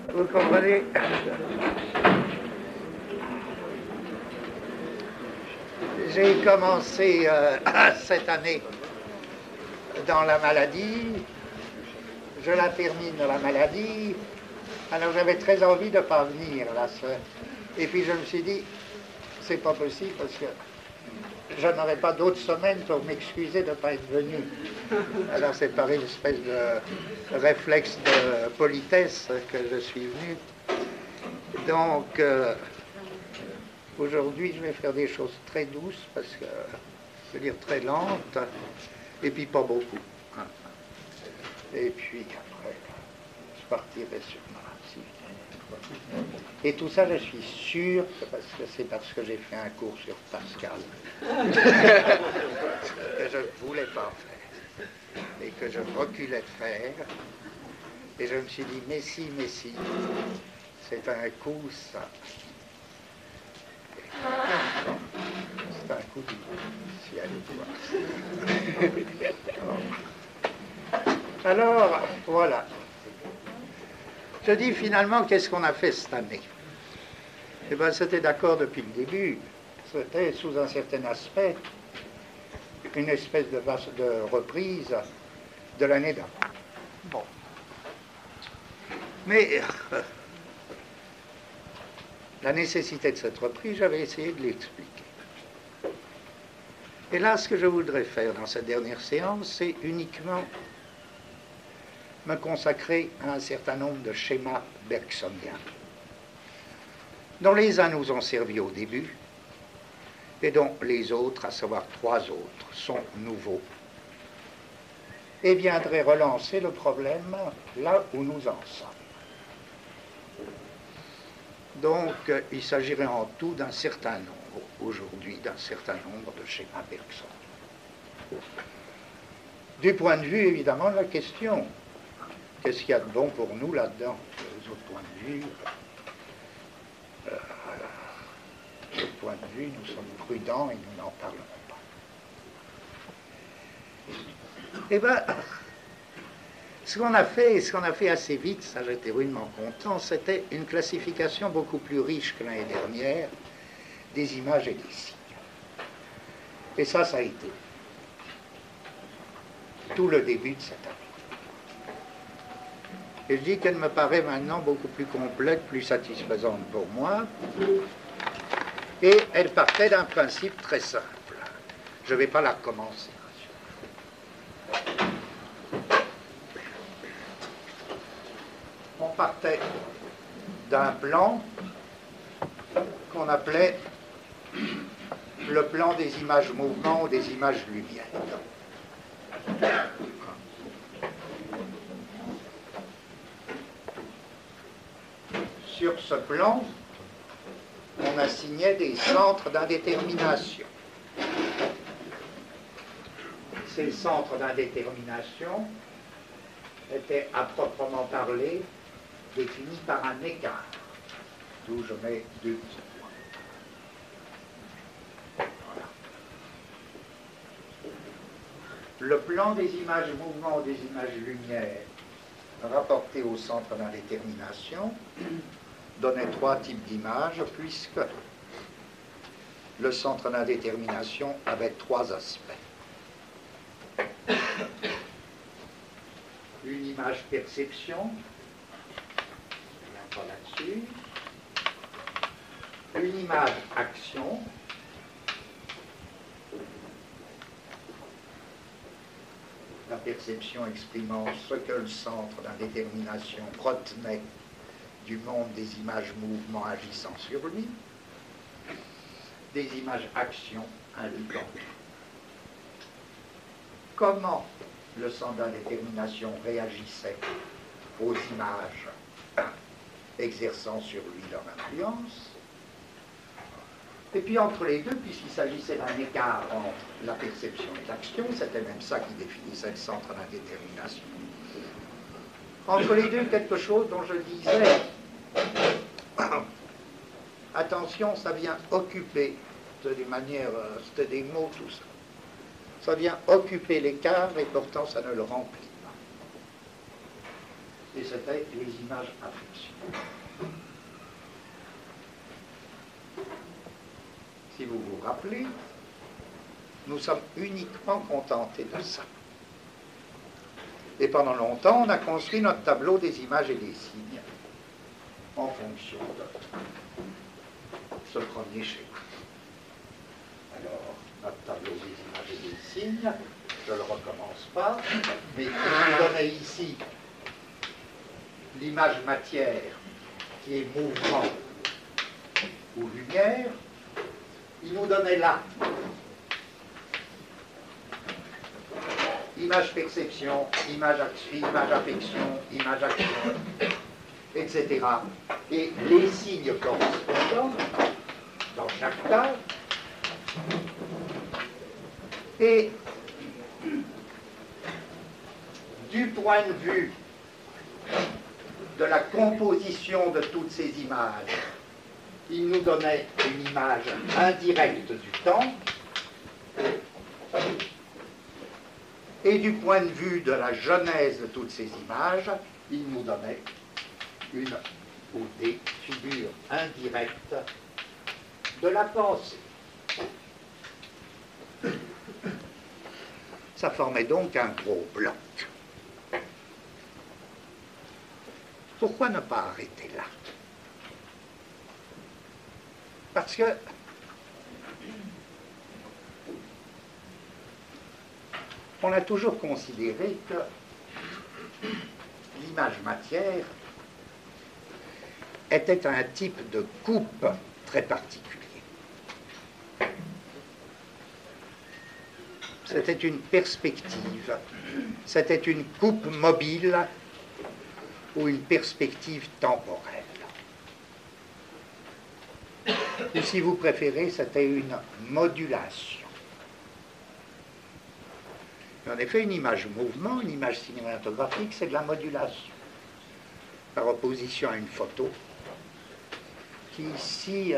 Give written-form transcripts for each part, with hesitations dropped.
Vous comprenez? J'ai commencé cette année dans la maladie, je la termine dans la maladie, alors j'avais très envie de ne pas venir là. Et puis je me suis dit, c'est pas possible parce que je n'aurais pas d'autres semaines pour m'excuser de ne pas être venu. Alors c'est par une espèce de réflexe de politesse que je suis venu. Donc aujourd'hui je vais faire des choses très douces parce que je veux dire très lentes et puis pas beaucoup. Et puis après je partirai sur ma. Et tout ça, je suis sûr que c'est parce que j'ai fait un cours sur Pascal que je ne voulais pas faire et que je reculais de faire. Et je me suis dit, mais si, c'est un coup, ça. C'est un coup du ciel. Alors, voilà. Je dis finalement, qu'est-ce qu'on a fait cette année? Eh bien, c'était d'accord depuis le début. C'était, sous un certain aspect, une espèce de reprise de l'année d'avant. Bon. Mais la nécessité de cette reprise, j'avais essayé de l'expliquer. Et là, ce que je voudrais faire dans cette dernière séance, c'est uniquement me consacrer à un certain nombre de schémas bergsoniens, dont les uns nous ont servi au début, et dont les autres, à savoir 3 autres, sont nouveaux, et viendraient relancer le problème là où nous en sommes. Donc, il s'agirait en tout d'un certain nombre, aujourd'hui, d'un certain nombre de schémas bergsoniens. Du point de vue, évidemment, de la question, qu'est-ce qu'il y a de bon pour nous là-dedans? De l'autre point de vue, nous sommes prudents et nous n'en parlerons pas. Eh bien, ce qu'on a fait assez vite, ça j'étais rudement content, c'était une classification beaucoup plus riche que l'année dernière des images et des signes. Et ça a été tout le début de cette année. Et je dis qu'elle me paraît maintenant beaucoup plus complète, plus satisfaisante pour moi. Et elle partait d'un principe très simple. Je ne vais pas la recommencer. On partait d'un plan qu'on appelait le plan des images mouvements ou des images lumière. Sur ce plan, on assignait des centres d'indétermination. Ces centres d'indétermination étaient à proprement parler définis par un écart, d'où je mets 2 petits points. Voilà. Le plan des images mouvements ou des images lumière rapporté au centre d'indétermination donnait 3 types d'images, puisque le centre d'indétermination avait 3 aspects. Une image perception, je ne viens pas là-dessus. Une image action, la perception exprimant ce que le centre d'indétermination retenait du monde des images mouvements agissant sur lui, des images actions indiquant comment le centre d'indétermination réagissait aux images exerçant sur lui leur influence. Et puis entre les deux, puisqu'il s'agissait d'un écart entre la perception et l'action, c'était même ça qui définissait le centre d'indétermination. Entre les deux, quelque chose dont je disais, attention, ça vient occuper, c'était des mots tout ça, ça vient occuper l'écart et pourtant ça ne le remplit pas. et c'était les images affection. Si vous vous rappelez, nous sommes uniquement contentés de ça. Et pendant longtemps, on a construit notre tableau des images et des signes en fonction de ce premier schéma. Alors, notre tableau des images et des signes, je ne le recommence pas, mais je vous donnais ici l'image matière qui est mouvement ou lumière. Il nous donnait là image perception, image affection, image action, etc. Et les signes correspondants dans chaque tâche. Et du point de vue de la composition de toutes ces images, il nous donnait une image indirecte du temps, et du point de vue de la genèse de toutes ces images, il nous donnait une ou des figures indirectes de la pensée. Ça formait donc un gros bloc. Pourquoi ne pas arrêter là? Parce que on a toujours considéré que l'image matière était un type de coupe très particulier. C'était une perspective, c'était une coupe mobile ou une perspective temporelle. Ou si vous préférez, c'était une modulation. Et en effet, une image mouvement, une image cinématographique, c'est de la modulation. Par opposition à une photo, qui, si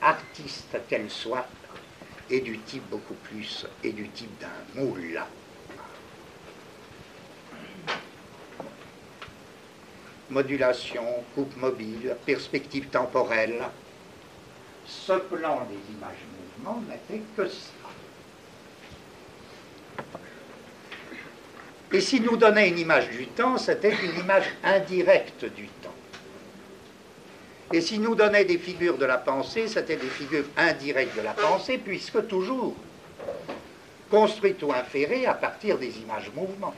artiste qu'elle soit, est du type beaucoup plus, est du type d'un moule. Modulation, coupe mobile, perspective temporelle. Ce plan des images mouvement n'était que ça. Et s'il nous donnait une image du temps, c'était une image indirecte du temps. Et s'il nous donnait des figures de la pensée, c'était des figures indirectes de la pensée, puisque toujours construites ou inférées à partir des images mouvements.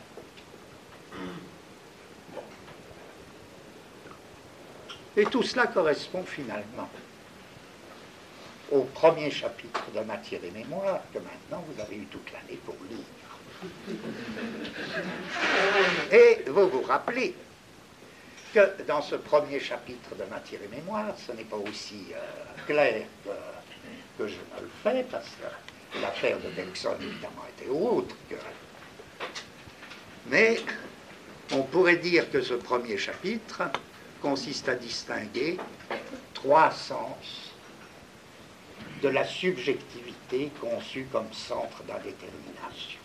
Et tout cela correspond finalement au premier chapitre de Matière et Mémoire, que maintenant vous avez eu toute l'année pour lire. Et vous vous rappelez que dans ce premier chapitre de Matière et Mémoire, ce n'est pas aussi clair que je ne le fais, parce que l'affaire de Bergson, évidemment, était autre que... Mais on pourrait dire que ce premier chapitre consiste à distinguer trois sens de la subjectivité conçue comme centre d'indétermination.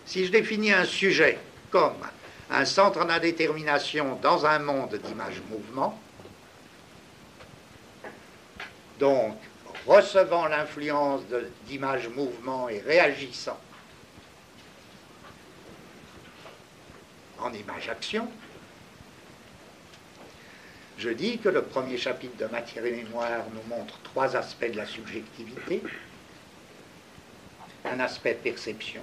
Si je définis un sujet comme un centre d'indétermination dans un monde d'images-mouvements, donc recevant l'influence d'images-mouvements et réagissant en image-action, je dis que le premier chapitre de Matière et Mémoire nous montre trois aspects de la subjectivité. Un aspect perception,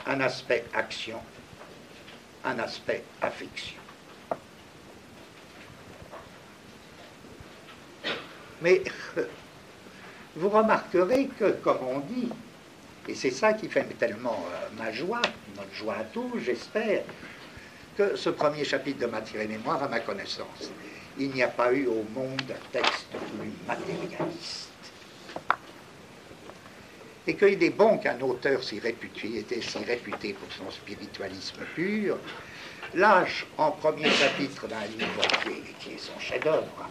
un aspect action, un aspect affection. Mais vous remarquerez que, comme on dit, et c'est ça qui fait tellement ma joie, notre joie à tous, j'espère, que ce premier chapitre de Matière et Mémoire, à ma connaissance, il n'y a pas eu au monde texte plus matérialiste. Et qu'il est bon qu'un auteur était si réputé pour son spiritualisme pur, lâche en premier chapitre d'un livre qui est son chef-d'œuvre,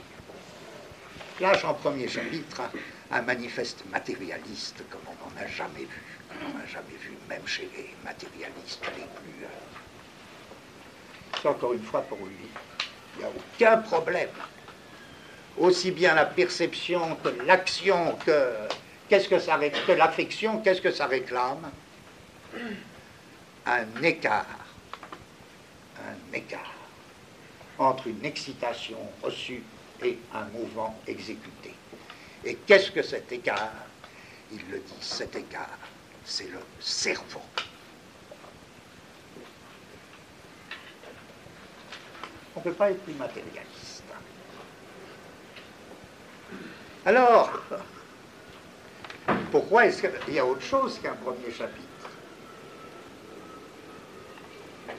lâche en premier chapitre un manifeste matérialiste comme on n'en a jamais vu. On n'en a jamais vu, même chez les matérialistes les plus... C'est encore une fois pour lui. Il n'y a aucun problème. Aussi bien la perception que l'action, que l'affection, qu'est-ce que ça réclame? Un écart entre une excitation reçue et un mouvement exécuté. Et qu'est-ce que cet écart? Il le dit, cet écart, c'est le cerveau. On ne peut pas être plus matérialiste. Alors, pourquoi est-ce qu'il y a autre chose qu'un premier chapitre?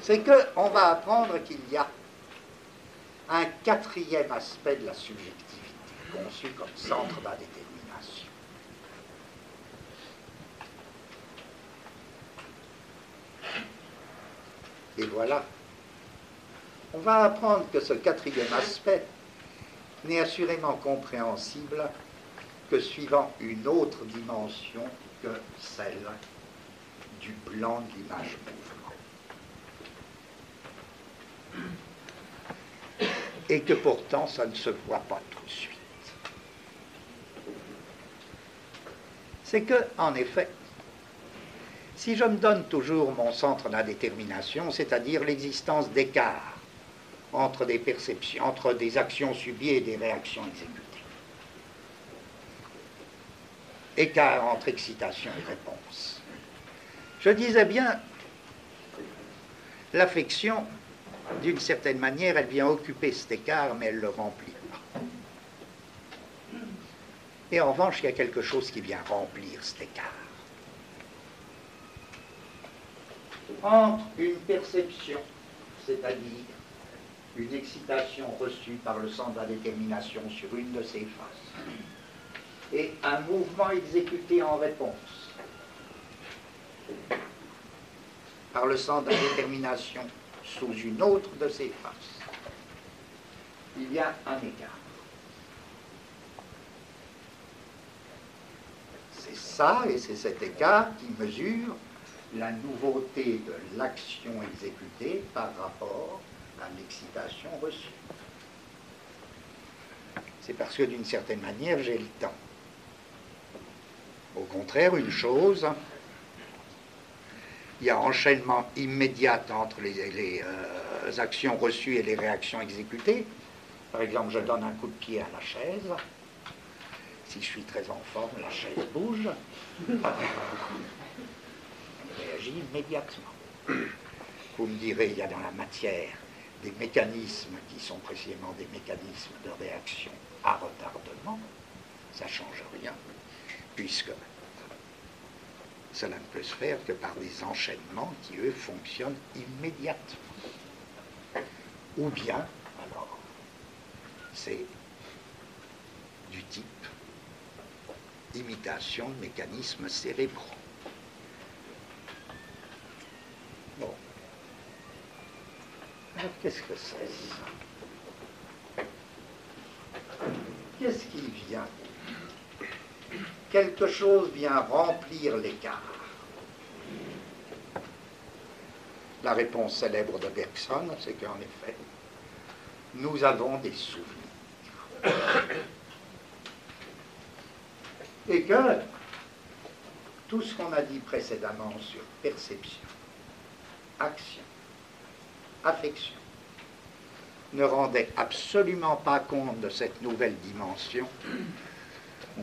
C'est qu'on va apprendre qu'il y a un quatrième aspect de la subjectivité, conçu comme centre d'indétermination. Et voilà. On va apprendre que ce quatrième aspect n'est assurément compréhensible que suivant une autre dimension que celle du plan de l'image-mouvement. Et que pourtant ça ne se voit pas tout de suite. C'est que, en effet, si je me donne toujours mon centre d'indétermination, c'est-à-dire l'existence d'écarts entre des perceptions, entre des actions subies et des réactions exécutées, écart entre excitation et réponse, je disais bien, l'affection, d'une certaine manière, elle vient occuper cet écart, mais elle ne le remplit pas. Et en revanche, il y a quelque chose qui vient remplir cet écart. Entre une perception, c'est-à-dire une excitation reçue par le centre d'indétermination sur une de ses faces, et un mouvement exécuté en réponse par le centre d'indétermination sous une autre de ses faces, il y a un écart. C'est ça, et c'est cet écart qui mesure la nouveauté de l'action exécutée par rapport à l'excitation reçue. C'est parce que d'une certaine manière, j'ai le temps. Au contraire, une chose, il y a enchaînement immédiat entre les actions reçues et les réactions exécutées. Par exemple, je donne un coup de pied à la chaise. Si je suis très en forme, la chaise bouge. Elle réagit immédiatement. Vous me direz, il y a dans la matière des mécanismes qui sont précisément des mécanismes de réaction à retardement. Ça ne change rien, puisque cela ne peut se faire que par des enchaînements qui, eux, fonctionnent immédiatement. Ou bien, alors, c'est du type imitation de mécanismes cérébraux. Bon. Alors, qu'est-ce que c'est ça? Qu'est-ce qui vient? Quelque chose vient remplir l'écart. La réponse célèbre de Bergson, c'est qu'en effet, nous avons des souvenirs. Et que tout ce qu'on a dit précédemment sur perception, action, affection, ne rendait absolument pas compte de cette nouvelle dimension.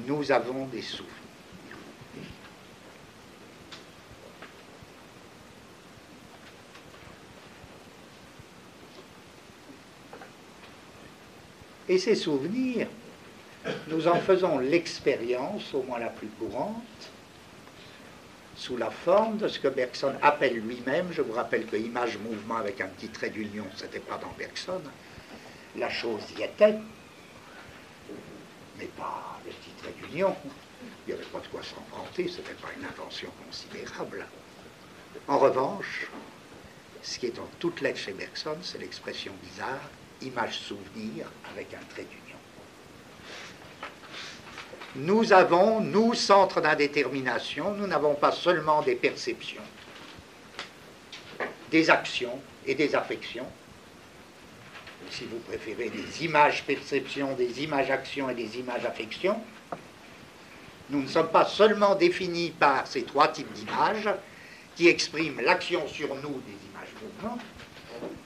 Nous avons des souvenirs. Et ces souvenirs, nous en faisons l'expérience, au moins la plus courante, sous la forme de ce que Bergson appelle lui-même. Je vous rappelle que image-mouvement avec un petit trait d'union, ce n'était pas dans Bergson. La chose y était, mais pas le petit trait d'union. Il n'y avait pas de quoi s'en vanter, ce n'était pas une invention considérable. En revanche, ce qui est en toutes lettres chez Bergson, c'est l'expression bizarre, image-souvenir avec un trait d'union. Nous avons, nous, centres d'indétermination, nous n'avons pas seulement des perceptions, des actions et des affections, ou si vous préférez des images-perceptions, des images-actions et des images-affections. Nous ne sommes pas seulement définis par ces trois types d'images qui expriment l'action sur nous des images-mouvements,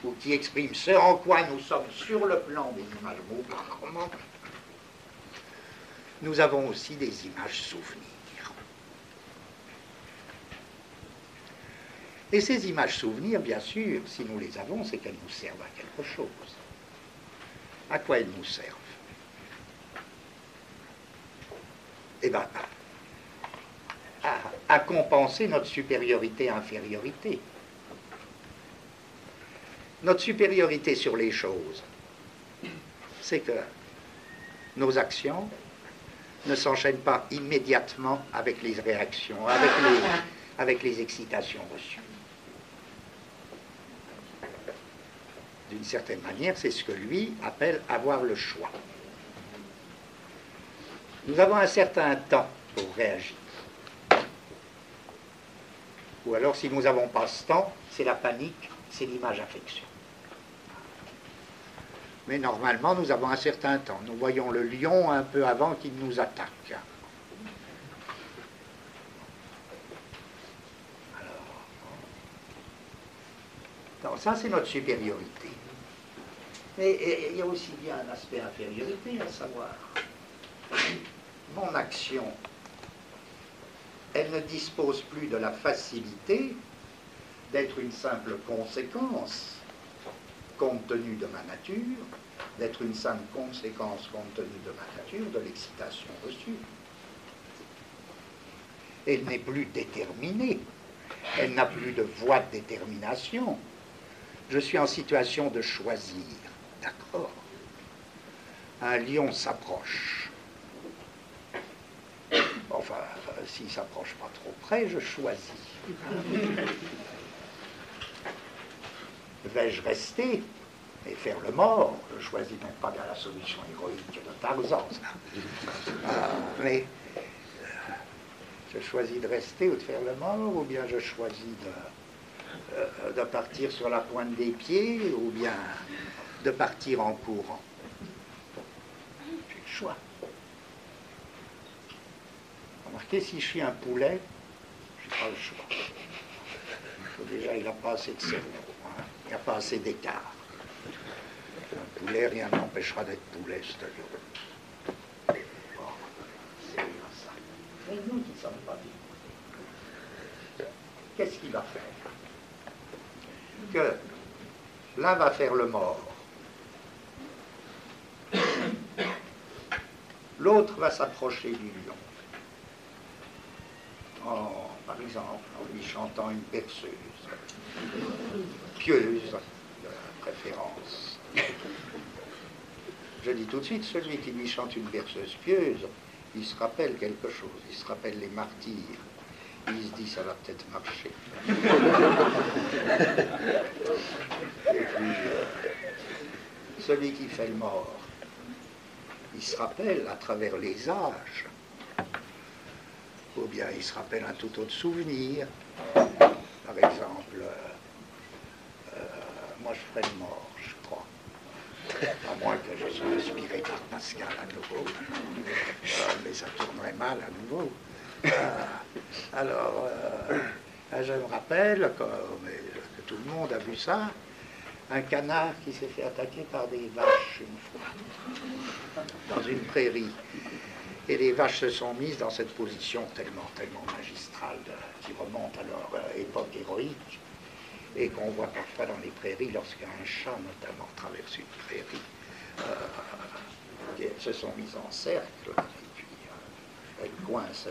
ou qui expriment ce en quoi nous sommes sur le plan des images-mouvements. Nous avons aussi des images-souvenirs. Et ces images-souvenirs, bien sûr, si nous les avons, c'est qu'elles nous servent à quelque chose. À quoi elles nous servent? Eh bien, à compenser notre supériorité-infériorité. Notre supériorité sur les choses, c'est que nos actions ne s'enchaînent pas immédiatement avec les réactions, avec les excitations reçues. D'une certaine manière, c'est ce que lui appelle avoir le choix. Nous avons un certain temps pour réagir. Ou alors, si nous n'avons pas ce temps, c'est la panique, c'est l'image-affection. Mais normalement, nous avons un certain temps. Nous voyons le lion un peu avant qu'il nous attaque. Alors, ça, c'est notre supériorité. Mais il y a aussi bien un aspect infériorité, à savoir, mon action, elle ne dispose plus de la facilité d'être une simple conséquence compte tenu de ma nature, d'être une simple conséquence compte tenu de ma nature, de l'excitation reçue. Elle n'est plus déterminée, elle n'a plus de voie de détermination. Je suis en situation de choisir, d'accord? Un lion s'approche. Enfin, s'il ne s'approche pas trop près, je choisis. Vais-je rester et faire le mort? Je choisis même pas bien la solution héroïque de Tarzan. Mais je choisis de rester ou de faire le mort, ou bien je choisis de partir sur la pointe des pieds, ou bien de partir en courant. J'ai le choix. Remarquez, si je suis un poulet, je n'ai pas le choix. Déjà, il n'a pas assez de cerveau. Il n'y a pas assez d'écart. Un poulet, rien n'empêchera d'être poulet, c'est à dire. Bon, c'est ça. Mais nous qui ne sommes pas des poulets, qu'est-ce qu'il va faire? Que l'un va faire le mort, l'autre va s'approcher du lion. Par exemple, en lui chantant une berceuse, pieuse de préférence. Je dis tout de suite, celui qui lui chante une berceuse pieuse, il se rappelle quelque chose, il se rappelle les martyrs. Il se dit, ça va peut-être marcher. Et puis, celui qui fait le mort, il se rappelle à travers les âges, ou bien il se rappelle un tout autre souvenir. Par exemple, moi je ferai le mort, je crois. À moins que je sois inspiré par Pascal à nouveau. Mais ça tournerait mal à nouveau. Alors, je me rappelle que tout le monde a vu ça, un canard qui s'est fait attaquer par des vaches une fois, dans une prairie. Et les vaches se sont mises dans cette position tellement magistrale qui remonte à leur époque héroïque et qu'on voit parfois dans les prairies lorsqu'un chat notamment traverse une prairie. Elles se sont mises en cercle et puis elles coincent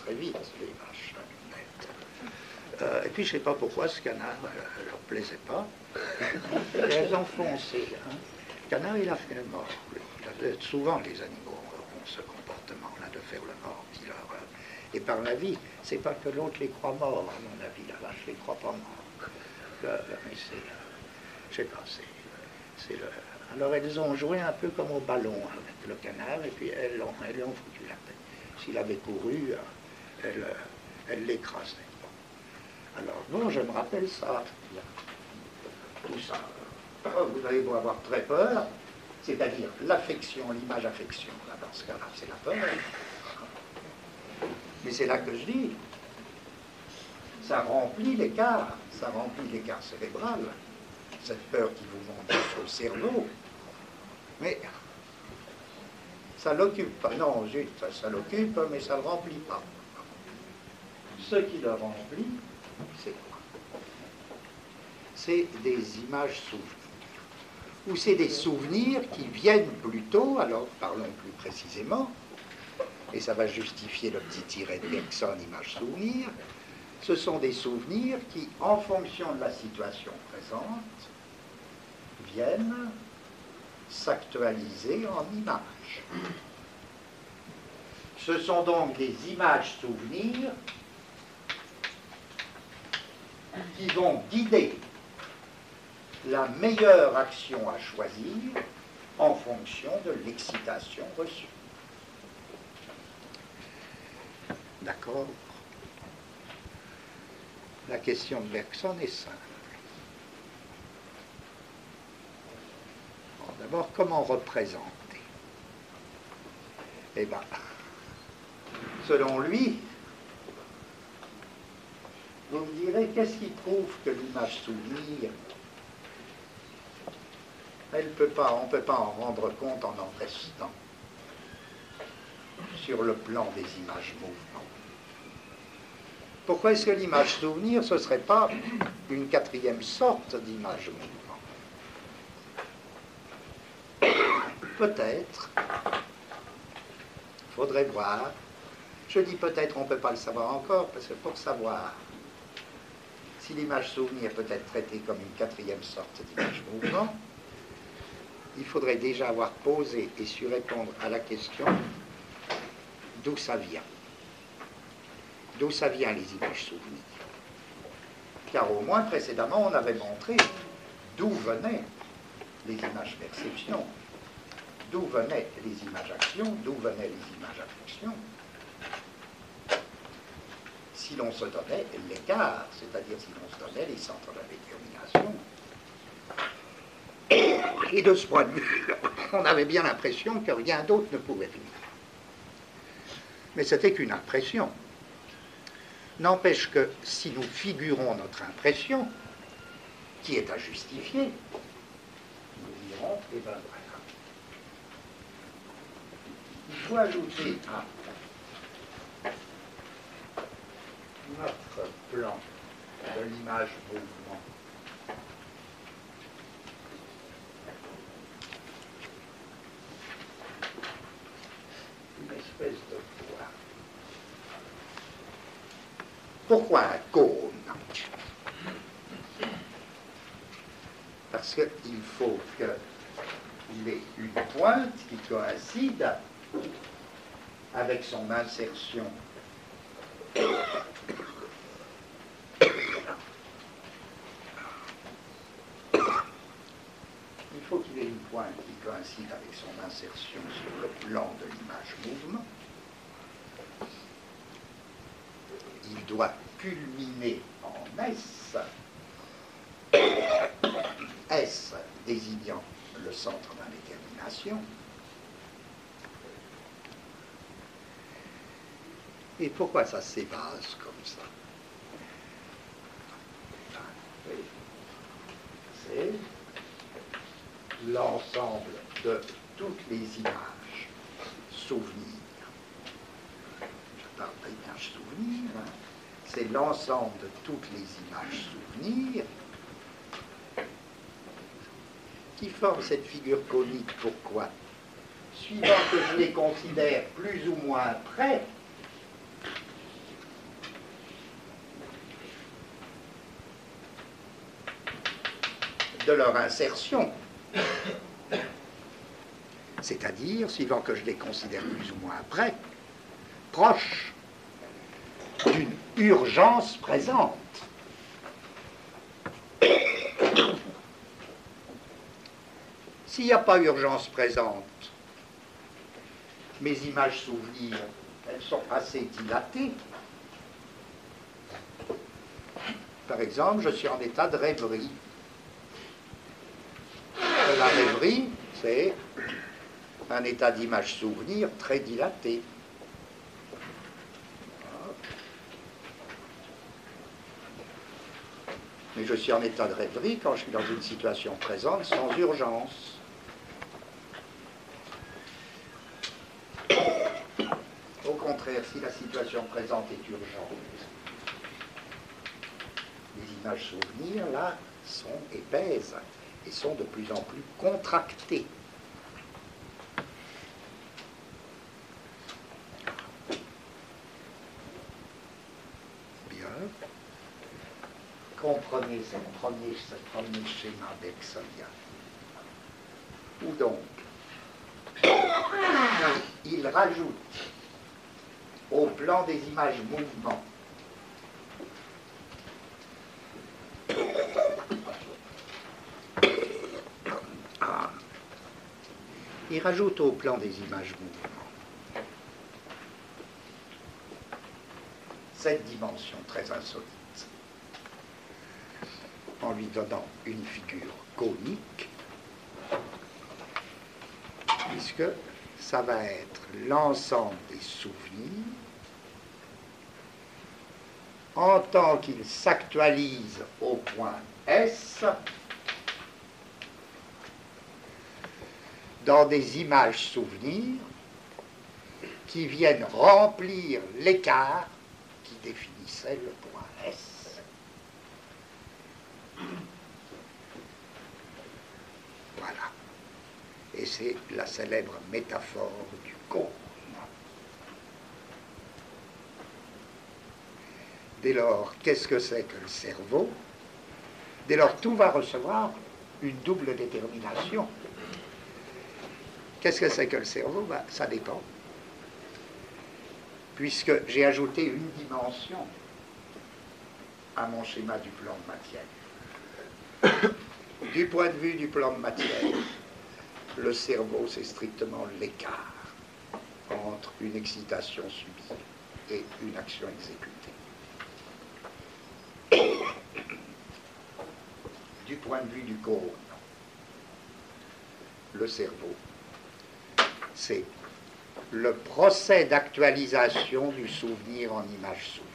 très vite, les vaches nettes. Et puis je ne sais pas pourquoi ce canard ne leur plaisait pas. Et elles ont foncé. Hein. Le canard, il a fait le mort. Souvent les animaux ont ce comportement-là de faire le mort. Et par la vie, c'est pas que l'autre les croit morts, à mon avis, la vache les croit pas morts. Mais je sais pas, c'est le... Alors elles ont joué un peu comme au ballon avec le canard, et puis elles ont foutu la paix. S'il avait couru, elle l'écrasait. Alors bon, je me rappelle ça. Tout ça. Vous allez beau avoir très peur, c'est-à-dire l'affection, l'image affection. Là, dans ce cas-là, c'est la peur. Mais c'est là que je dis, ça remplit l'écart cérébral, cette peur qui vous monte sur le cerveau. Mais ça l'occupe pas. Non, zut, ça l'occupe, mais ça ne le remplit pas. Ce qui le remplit, c'est quoi? C'est des images souvenirs. Ou c'est des souvenirs qui viennent plutôt, alors parlons plus précisément, et ça va justifier le petit tiret de Bergson, image souvenir, ce sont des souvenirs qui, en fonction de la situation présente, viennent s'actualiser en images. Ce sont donc des images souvenirs qui vont guider la meilleure action à choisir en fonction de l'excitation reçue. D'accord? La question de Bergson est simple. Bon, d'abord, comment représenter? Eh bien, selon lui, vous me direz, qu'est-ce qui prouve que l'image souvenir, on ne peut pas en rendre compte en restant sur le plan des images mouvements? Pourquoi est-ce que l'image souvenir, ce ne serait pas une quatrième sorte d'image mouvement? Peut-être, il faudrait voir. Je dis peut-être, on ne peut pas le savoir encore, parce que pour savoir si l'image souvenir peut être traitée comme une quatrième sorte d'image mouvement, il faudrait déjà avoir posé et su répondre à la question d'où ça vient. D'où ça vient les images souvenirs? Car au moins précédemment on avait montré d'où venaient les images perceptions, d'où venaient les images actions, d'où venaient les images affections. Si l'on se donnait l'écart, c'est-à-dire si l'on se donnait les centres d'indétermination. Et de ce point de vue, on avait bien l'impression que rien d'autre ne pouvait venir. Mais c'était qu'une impression. N'empêche que si nous figurons notre impression, qui est à justifier, nous dirons, eh bien voilà. Il faut ajouter à notre plan de l'image mouvement une espèce de poids. Pourquoi un cône? Parce qu'il faut qu'il ait une pointe qui coïncide avec son insertion il faut qu'il ait une pointe qui coïncide avec son insertion sur le plan de l'image mouvement. Il doit culminer en S, S désignant le centre d'indétermination. Et pourquoi ça s'évase comme ça? C'est l'ensemble de toutes les images souvenirs. Je parle d'images souvenirs, hein. C'est l'ensemble de toutes les images souvenirs qui forment cette figure conique. Pourquoi? Suivant que je les considère plus ou moins près, de leur insertion, c'est-à-dire, suivant que je les considère plus ou moins près, proches d'une urgence présente. S'il n'y a pas urgence présente, mes images souvenirs, elles sont assez dilatées. Par exemple, je suis en état de rêverie. La rêverie, c'est un état d'image-souvenir très dilaté. Mais je suis en état de rêverie quand je suis dans une situation présente sans urgence. Au contraire, si la situation présente est urgente, les images souvenirs, là, sont épaisses et sont de plus en plus contractées. Bien. Comprenez ce premier schéma bergsonien. Où donc, il rajoute au plan des images mouvements il rajoute au plan des images mouvements cette dimension très insolite en lui donnant une figure conique, puisque ça va être l'ensemble des souvenirs en tant qu'ils s'actualisent au point S dans des images souvenirs qui viennent remplir l'écart qui définissait le point S. Voilà. Et c'est la célèbre métaphore du cône. Dès lors, qu'est-ce que c'est que le cerveau? Dès lors, tout va recevoir une double détermination. Qu'est-ce que c'est que le cerveau? Ben, ça dépend. Puisque j'ai ajouté une dimension à mon schéma du plan de matière. Du point de vue du plan de matière, le cerveau, c'est strictement l'écart entre une excitation subie et une action exécutée. Du point de vue du cône, le cerveau, c'est le procès d'actualisation du souvenir en image souvenir.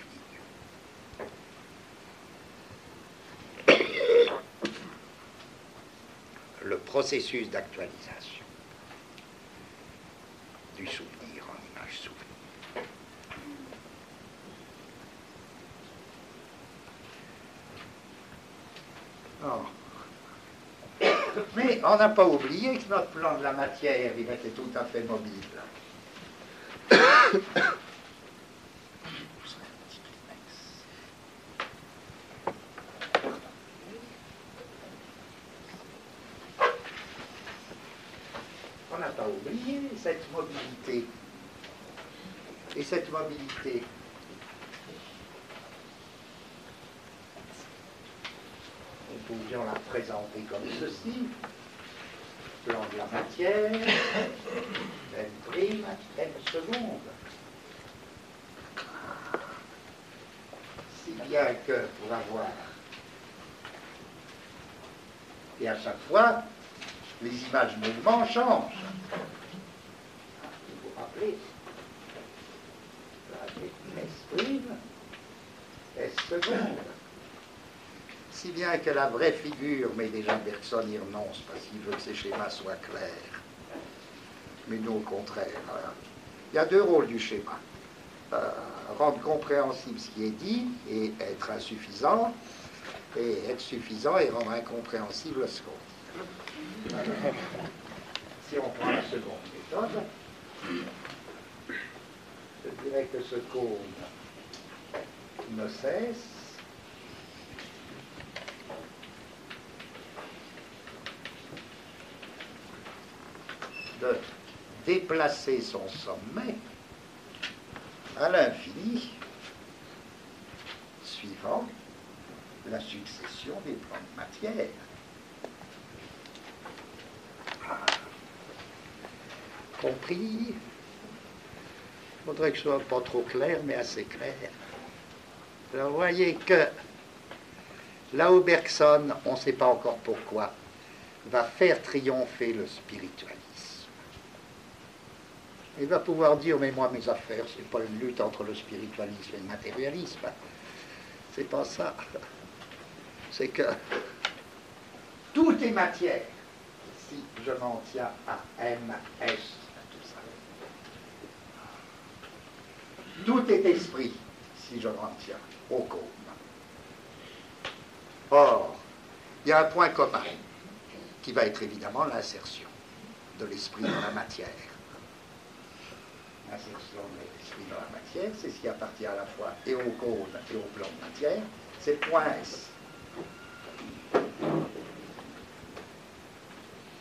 Le processus d'actualisation du souvenir en image souvenir. Oh. Mais on n'a pas oublié que notre plan de la matière, il était tout à fait mobile. On n'a pas oublié cette mobilité. Et cette mobilité, nous pouvions la présenter comme ceci. Plan de la matière, n', n seconde. Si bien que pour avoir, et à chaque fois, les images mouvements changent. Vous vous rappelez, S', S seconde. Si bien que la vraie figure, mais déjà Bergson y renonce parce qu'il veut que ces schémas soient clairs. Mais nous, au contraire, il y a deux rôles du schéma. Rendre compréhensible ce qui est dit et être insuffisant, et être suffisant et rendre incompréhensible ce qu'on dit. Si on prend la seconde méthode, je dirais que ce cône ne cesse de déplacer son sommet à l'infini, suivant la succession des plans de matière. Compris? faudrait que ce soit pas trop clair, mais assez clair. Alors, vous voyez que là où Bergson, on ne sait pas encore pourquoi, va faire triompher le spiritualisme. Il va pouvoir dire, mais moi, mes affaires, c'est pas une lutte entre le spiritualisme et le matérialisme. C'est pas ça. C'est que tout est matière, si je m'en tiens à M, S, tout ça. Tout est esprit, si je m'en tiens au cône. Or, il y a un point commun, qui va être évidemment l'insertion de l'esprit dans la matière. L'insertion de l'esprit dans la matière, c'est ce qui appartient à la fois et au cône et au plan de matière, c'est le point S.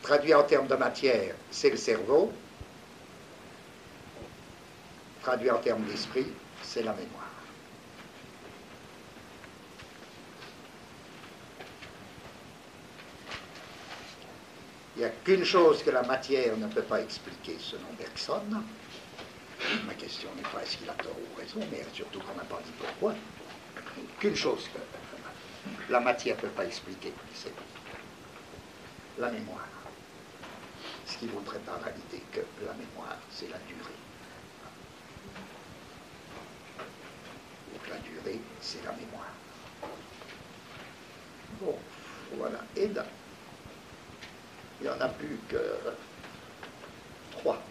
Traduit en termes de matière, c'est le cerveau. Traduit en termes d'esprit, c'est la mémoire. Il n'y a qu'une chose que la matière ne peut pas expliquer selon Bergson. Ma question n'est pas est-ce qu'il a tort ou raison, mais surtout qu'on n'a pas dit pourquoi. Qu'une chose que la matière ne peut pas expliquer, c'est la mémoire. Ce qui voudrait par réalité que la mémoire, c'est la durée. Donc la durée, c'est la mémoire. Bon, voilà. Et là, il n'y en a plus que 3.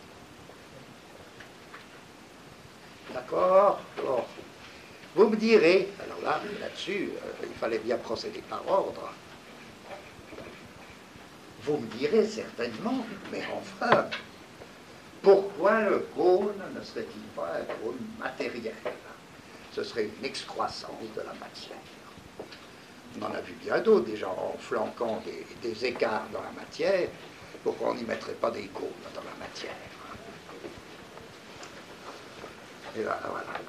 D'accord? Alors, vous me direz, alors là-dessus, il fallait bien procéder par ordre. Vous me direz certainement, mais enfin, pourquoi le cône ne serait-il pas un cône matériel? Ce serait une excroissance de la matière. On en a vu bien d'autres, déjà en flanquant des écarts dans la matière. Pourquoi on n'y mettrait pas des cônes dans la matière? Et là, voilà.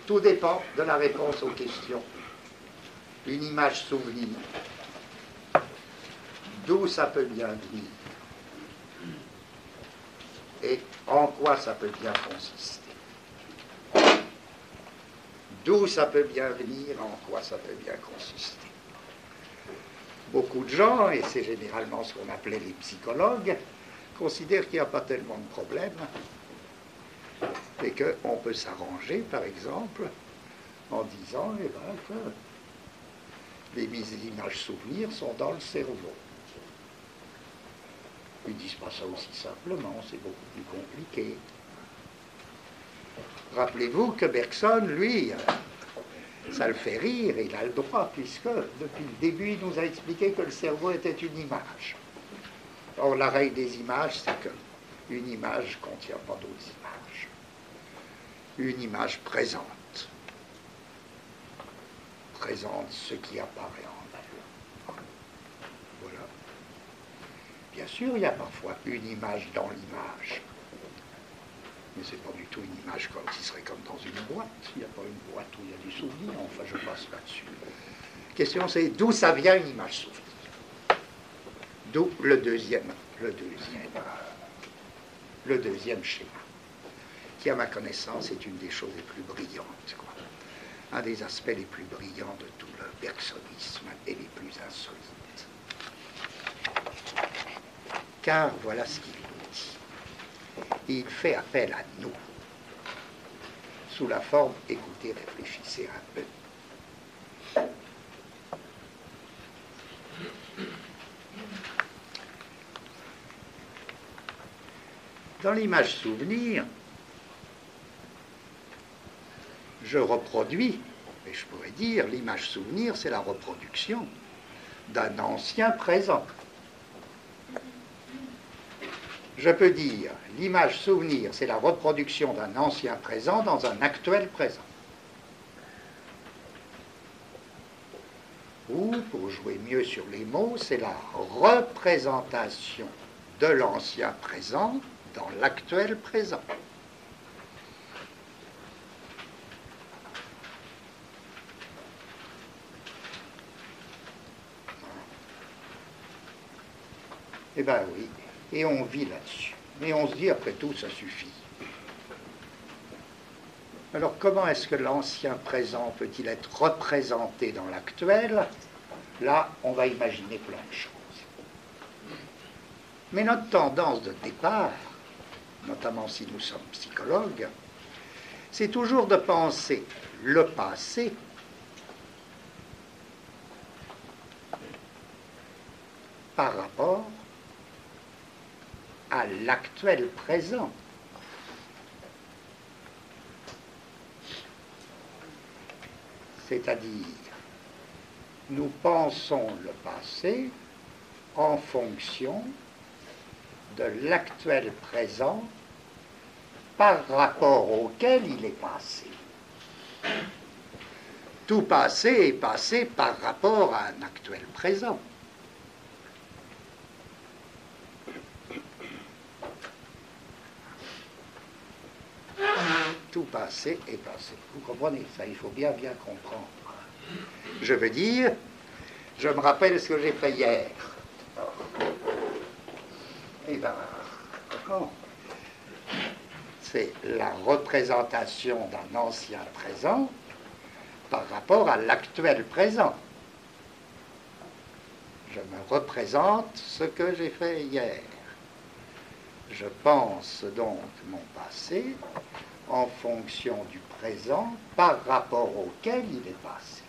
Tout dépend de la réponse aux questions. Une image souvenir. D'où ça peut bien venir? Et en quoi ça peut bien consister? D'où ça peut bien venir, en quoi ça peut bien consister? Beaucoup de gens, et c'est généralement ce qu'on appelait les psychologues, considèrent qu'il n'y a pas tellement de problèmes et qu'on peut s'arranger, par exemple, en disant que les images souvenirs sont dans le cerveau. Ils ne disent pas ça aussi simplement, c'est beaucoup plus compliqué. Rappelez-vous que Bergson, lui, ça le fait rire, et il a le droit, puisque depuis le début, il nous a expliqué que le cerveau était une image. Or, la règle des images, c'est qu'une image ne contient pas d'autres images. Une image présente ce qui apparaît en elle. Voilà. Bien sûr, il y a parfois une image dans l'image. Mais ce n'est pas du tout une image comme si ce serait comme dans une boîte. Il n'y a pas une boîte où il y a du souvenir. Enfin, je passe là-dessus. La question, c'est d'où ça vient une image souvenir? D'où le deuxième schéma, qui, à ma connaissance, est une des choses les plus brillantes, quoi. Un des aspects les plus brillants de tout le bergsonisme et les plus insolites. Car voilà ce qu'il nous dit. Il fait appel à nous, sous la forme, écoutez, réfléchissez un peu. Dans l'image souvenir, je reproduis, et je pourrais dire, l'image souvenir, c'est la reproduction d'un ancien présent. Je peux dire, l'image souvenir, c'est la reproduction d'un ancien présent dans un actuel présent. Ou, pour jouer mieux sur les mots, c'est la représentation de l'ancien présent dans l'actuel présent. Eh bien oui, et on vit là-dessus. Mais on se dit, après tout, ça suffit. Alors comment est-ce que l'ancien présent peut-il être représenté dans l'actuel? Là, on va imaginer plein de choses. Mais notre tendance de départ, notamment si nous sommes psychologues, c'est toujours de penser le passé par rapport à l'actuel présent. C'est-à-dire, nous pensons le passé en fonction de l'actuel présent par rapport auquel il est passé. Tout passé est passé par rapport à un actuel présent. Tout passé est passé. Vous comprenez ça? Il faut bien comprendre. Je veux dire, je me rappelle ce que j'ai fait hier. Eh bien, c'est la représentation d'un ancien présent par rapport à l'actuel présent. Je me représente ce que j'ai fait hier. Je pense donc mon passé en fonction du présent par rapport auquel il est passé.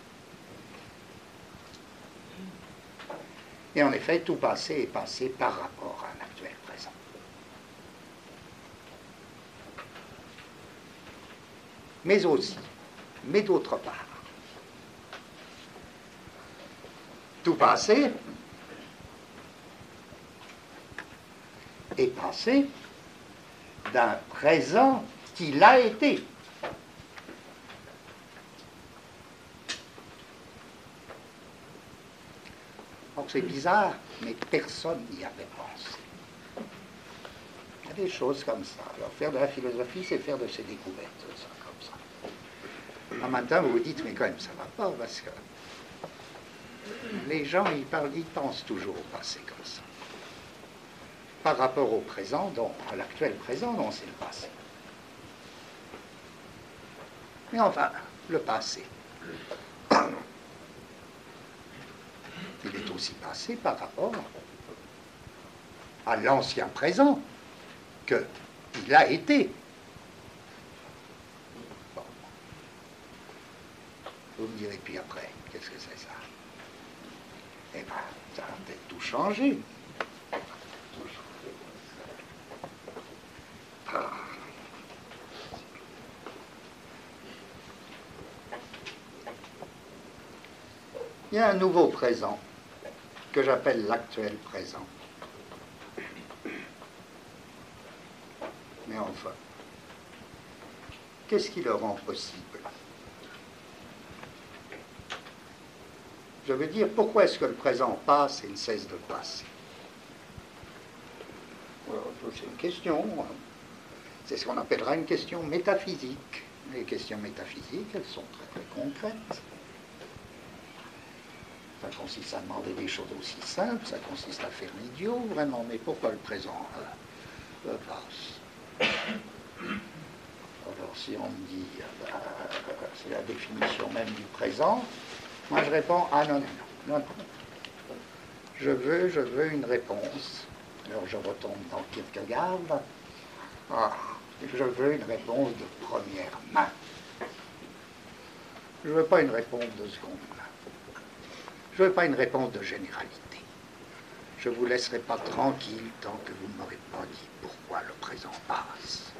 Et en effet, tout passé est passé par rapport à un actuel présent. Mais aussi, mais d'autre part, tout passé est passé d'un présent qui l'a été. Alors c'est bizarre, mais personne n'y avait pensé. Il y a des choses comme ça. Alors faire de la philosophie, c'est faire de ses découvertes, ça, comme ça. Un matin, vous vous dites, mais quand même, ça ne va pas, parce que les gens, ils pensent toujours au passé comme ça. Par rapport au présent, donc à l'actuel présent, non, c'est le passé. Mais enfin, le passé, il est aussi passé par rapport à l'ancien présent qu'il a été. Bon. Vous me direz, puis après, qu'est-ce que c'est ça? Eh bien, ça va peut-être tout changer. Ah. Il y a un nouveau présent que j'appelle l'actuel présent. Mais enfin, qu'est-ce qui le rend possible? Je veux dire, pourquoi est-ce que le présent passe et ne cesse de passer? C'est une question, c'est ce qu'on appellera une question métaphysique. Les questions métaphysiques, elles sont très très concrètes. Ça consiste à demander des choses aussi simples, ça consiste à faire l'idiot, vraiment, mais pourquoi le présent passe? Alors si on me dit, c'est la définition même du présent, moi je réponds, ah non, non, non, non, non. Je veux une réponse. Alors je retombe dans Kierkegaard. Ah, je veux une réponse de première main. Je ne veux pas une réponse de seconde main. Je ne veux pas une réponse de généralité. Je ne vous laisserai pas tranquille tant que vous ne m'aurez pas dit pourquoi le présent passe.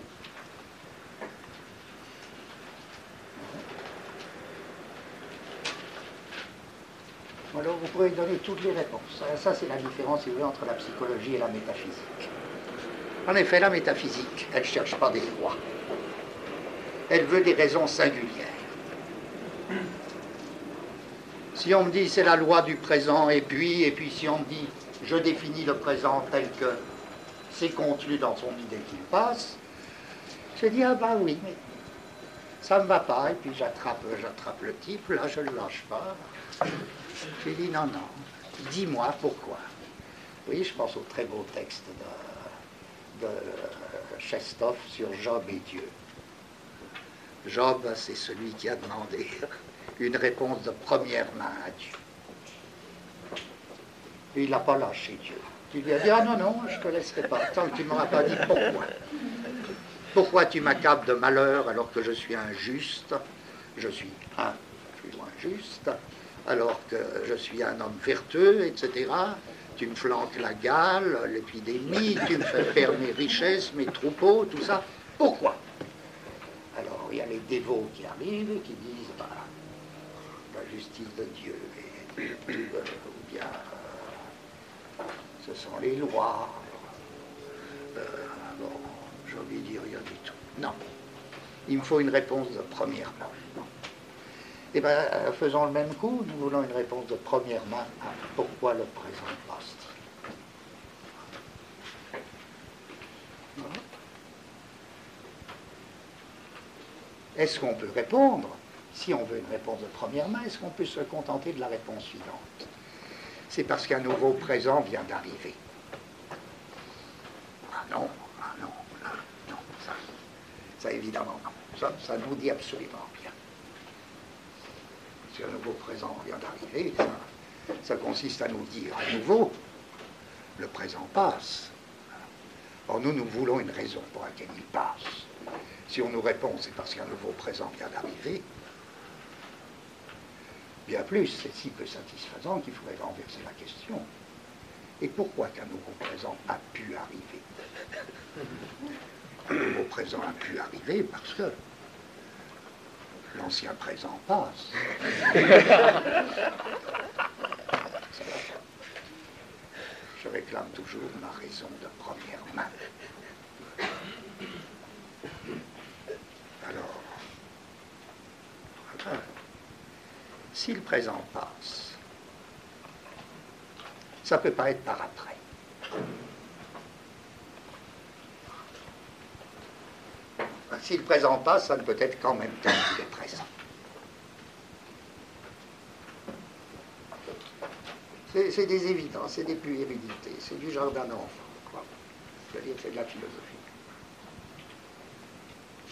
Alors vous pouvez donner toutes les réponses. Ça c'est la différence, si vous voulez, entre la psychologie et la métaphysique. En effet, la métaphysique, elle ne cherche pas des lois. Elle veut des raisons singulières. Si on me dit c'est la loi du présent, et puis si on me dit je définis le présent tel que c'est contenu dans son idée qu'il passe, je dis ah bah oui, mais ça ne me va pas, et puis j'attrape le type, là je ne le lâche pas. J'ai dit non, dis-moi pourquoi. Oui, je pense au très beau texte de Chestov sur Job et Dieu. Job, c'est celui qui a demandé une réponse de première main à Dieu. Et il n'a pas lâché Dieu. Il lui a dit, ah non, non, je ne te laisserai pas, tant que tu ne m'auras pas dit pourquoi. Pourquoi tu m'accables de malheur alors que je suis injuste? Je suis injuste, alors que je suis un homme vertueux, etc. Tu me flanques la gale, l'épidémie, tu me fais perdre mes richesses, mes troupeaux, tout ça. Pourquoi? Alors, il y a les dévots qui arrivent et qui disent, bah, la justice de Dieu, ou bien ce sont les lois. Bon, j'ai envie de dire rien du tout. Non. Il me faut une réponse de première main. Eh bien, faisons le même coup, nous voulons une réponse de première main à pourquoi le présent passe. Est-ce qu'on peut répondre? Si on veut une réponse de première main, est-ce qu'on peut se contenter de la réponse suivante? C'est parce qu'un nouveau présent vient d'arriver. Ah non, non, ça évidemment non. Ça nous dit absolument rien. Si un nouveau présent vient d'arriver, ça consiste à nous dire à nouveau, le présent passe. Or nous voulons une raison pour laquelle il passe. Si on nous répond c'est parce qu'un nouveau présent vient d'arriver, bien plus, c'est si peu satisfaisant qu'il faudrait renverser la question. Et pourquoi qu'un nouveau présent a pu arriver? Un nouveau présent a pu arriver parce que l'ancien présent passe. Je réclame toujours ma raison de première main. Alors, si le présent passe, ça ne peut pas être par après. Si le présent passe, ça ne peut être qu'en même temps qu'il est présent. C'est des évidences, c'est des puérilités, c'est du jardin d'enfant. C'est-à-dire c'est de la philosophie.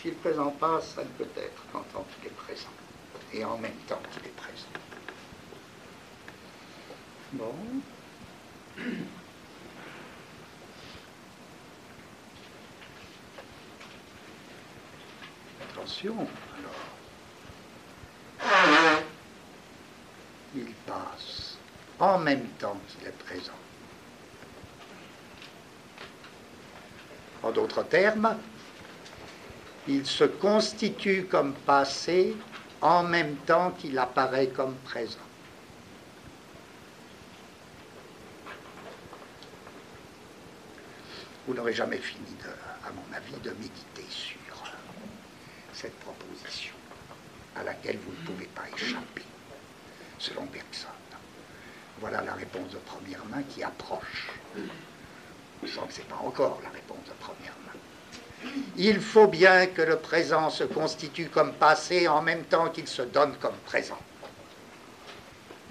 Si le présent passe, ça ne peut être qu'en tant qu'il est présent, et en même temps qu'il est présent. Bon. Attention, alors. Il passe en même temps qu'il est présent. En d'autres termes, il se constitue comme passé en même temps qu'il apparaît comme présent. Vous n'aurez jamais fini, à mon avis, de méditer sur cette proposition à laquelle vous ne pouvez pas échapper, selon Bergson. Voilà la réponse de première main qui approche. Je sens que ce n'est pas encore la réponse de première main. Il faut bien que le présent se constitue comme passé en même temps qu'il se donne comme présent.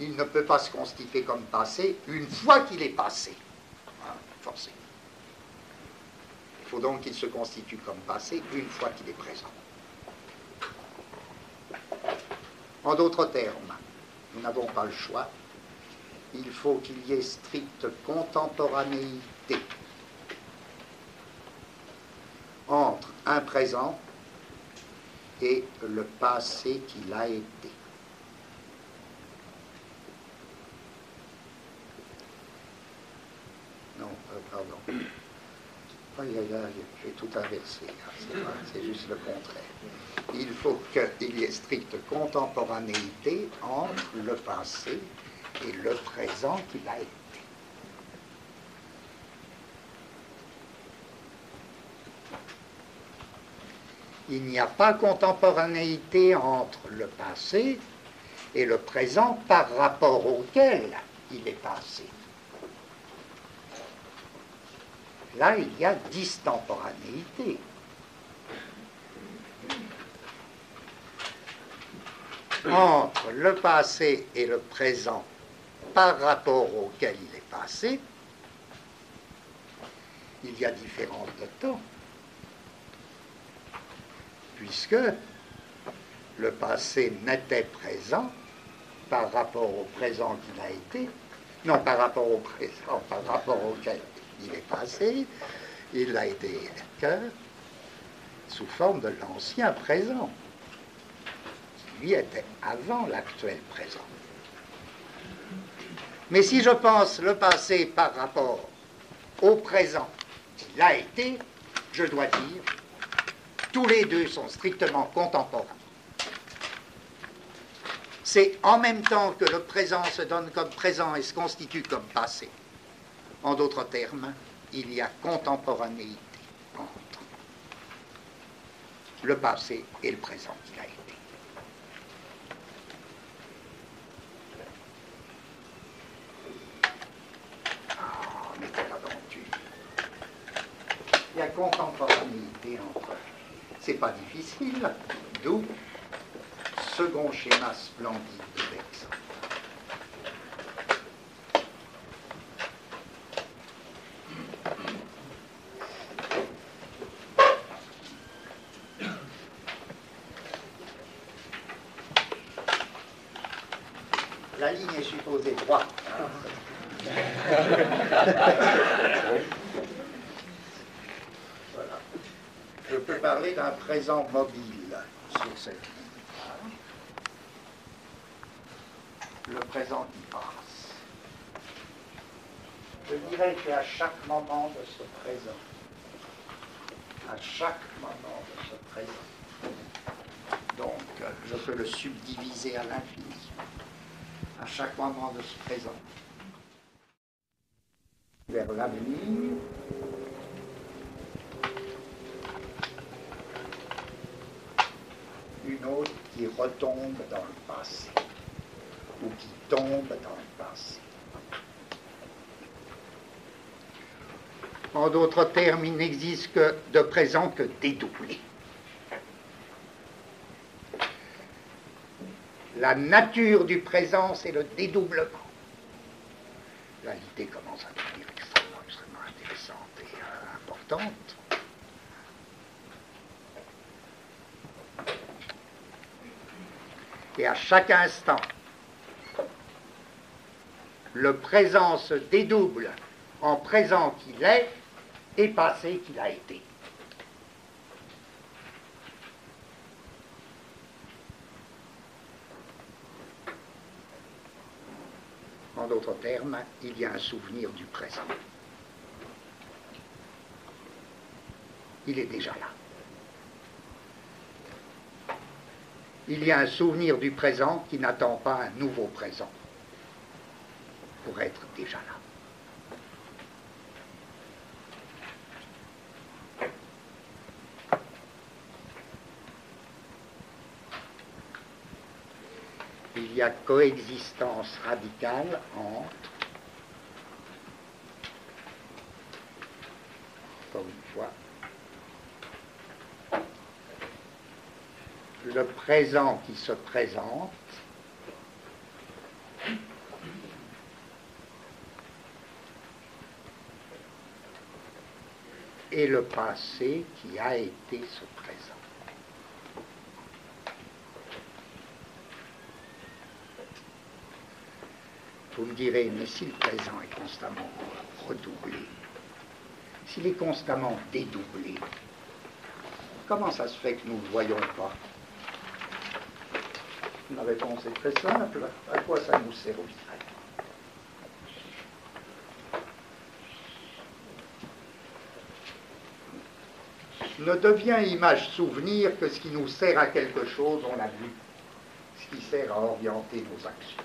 Il ne peut pas se constituer comme passé une fois qu'il est passé. Forcément. Il faut donc qu'il se constitue comme passé une fois qu'il est présent. En d'autres termes, nous n'avons pas le choix. Il faut qu'il y ait stricte contemporanéité entre un présent et le passé qu'il a été. Non, pardon. J'ai tout inversé. C'est juste le contraire. Il faut qu'il y ait stricte contemporanéité entre le passé et le présent qu'il a été. Il n'y a pas contemporanéité entre le passé et le présent par rapport auquel il est passé. Là, il y a distemporanéité. Entre le passé et le présent par rapport auquel il est passé, il y a différence de temps. Puisque le passé n'était présent par rapport au présent qu'il a été, non par rapport au présent, par rapport auquel il est passé, il a été que sous forme de l'ancien présent, qui lui était avant l'actuel présent. Mais si je pense le passé par rapport au présent qu'il a été, je dois dire, tous les deux sont strictement contemporains. C'est en même temps que le présent se donne comme présent et se constitue comme passé. En d'autres termes, il y a contemporanéité entre le passé et le présent qu'il a été. On était là dans Dieu. Il y a contemporanéité entre eux. C'est pas difficile, d'où second schéma splendide de Bergson. La ligne est supposée droite. Voilà. Je peux parler d'un présent mobile sur cette ligne. Le présent qui passe. Je dirais qu'à chaque moment de ce présent, à chaque moment de ce présent, donc je peux le subdiviser à l'infini, à chaque moment de ce présent, vers l'avenir, une autre qui retombe dans le passé, ou qui tombe dans le passé. En d'autres termes, il n'existe que de présent que dédoublé. La nature du présent, c'est le dédoublement. Là, l'idée commence à devenir extrêmement intéressante et importante. Et à chaque instant, le présent se dédouble en présent qu'il est et passé qu'il a été. En d'autres termes, il y a un souvenir du présent. Il est déjà là. Il y a un souvenir du présent qui n'attend pas un nouveau présent pour être déjà là. Il y a coexistence radicale entre, encore une fois, le présent qui se présente et le passé qui a été ce présent. Vous me direz, mais si le présent est constamment redoublé, s'il est constamment dédoublé, comment ça se fait que nous ne le voyons pas? La réponse est très simple. À quoi ça nous servirait? Ne devient image souvenir que ce qui nous sert à quelque chose, on l'a vu, ce qui sert à orienter nos actions.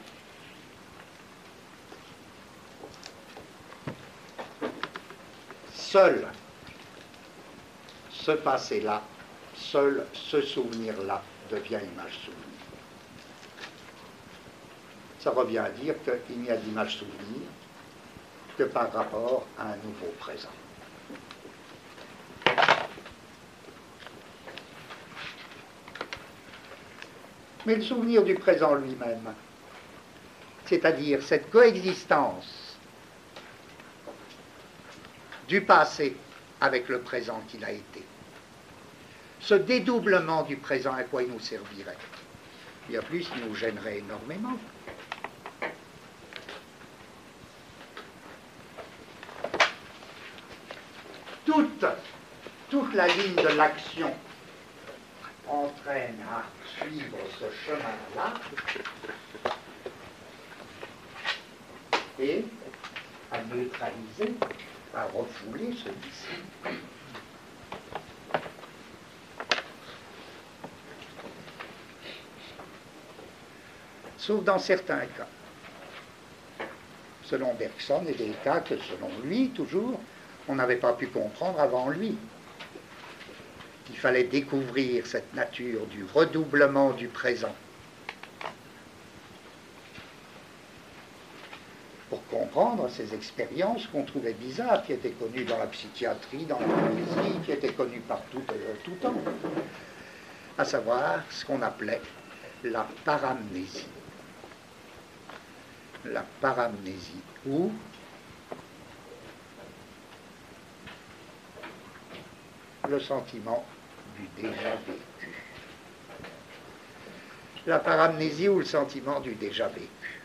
Seul ce passé-là, seul ce souvenir-là devient image souvenir. Ça revient à dire qu'il n'y a d'image souvenir que par rapport à un nouveau présent. Mais le souvenir du présent lui-même, c'est-à-dire cette coexistence du passé avec le présent qu'il a été, ce dédoublement du présent, à quoi il nous servirait? Bien plus, il nous gênerait énormément. Toute la ligne de l'action entraîne à suivre ce chemin-là et à neutraliser, à refouler celui-ci. Sauf dans certains cas. Selon Bergson, et des cas que selon lui, toujours, on n'avait pas pu comprendre avant lui. Il fallait découvrir cette nature du redoublement du présent pour comprendre ces expériences qu'on trouvait bizarres, qui étaient connues dans la psychiatrie, dans la poésie, qui étaient connues partout tout temps, à savoir ce qu'on appelait la paramnésie. La paramnésie, ou le sentiment du déjà vécu. La paramnésie ou le sentiment du déjà vécu.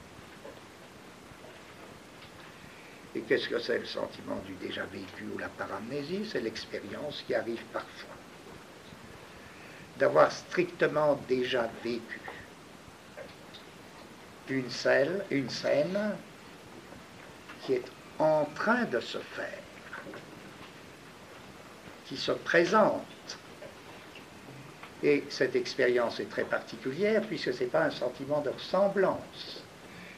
Et qu'est-ce que c'est le sentiment du déjà vécu ou la paramnésie? C'est l'expérience qui arrive parfois d'avoir strictement déjà vécu une scène qui est en train de se faire, qui se présente. Et cette expérience est très particulière puisque ce n'est pas un sentiment de ressemblance.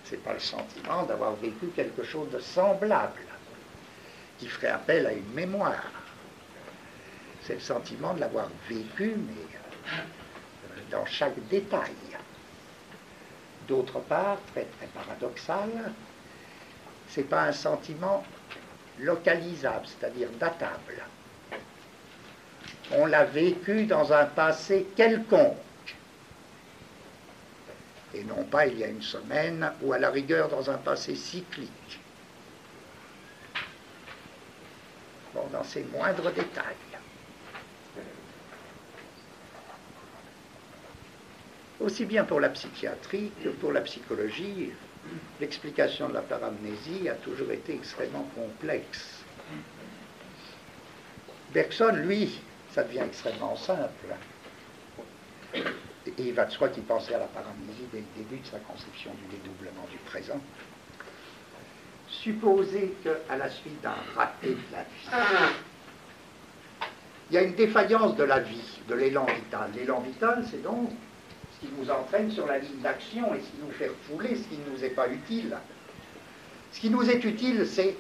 Ce n'est pas le sentiment d'avoir vécu quelque chose de semblable qui ferait appel à une mémoire. C'est le sentiment de l'avoir vécu, mais dans chaque détail. D'autre part, très, très paradoxal, ce n'est pas un sentiment localisable, c'est-à-dire datable. On l'a vécu dans un passé quelconque, et non pas il y a une semaine, ou à la rigueur dans un passé cyclique. Bon, dans ces moindres détails. Aussi bien pour la psychiatrie que pour la psychologie, l'explication de la paramnésie a toujours été extrêmement complexe. Bergson, lui, ça devient extrêmement simple. Et il va de soi qu'il pensait à la paramnésie dès le début de sa conception du dédoublement du présent. Supposez qu'à la suite d'un raté de la vie, il y a une défaillance de la vie, de l'élan vital. L'élan vital, c'est donc ce qui nous entraîne sur la ligne d'action et ce qui nous fait refouler ce qui ne nous est pas utile. Ce qui nous est utile, c'est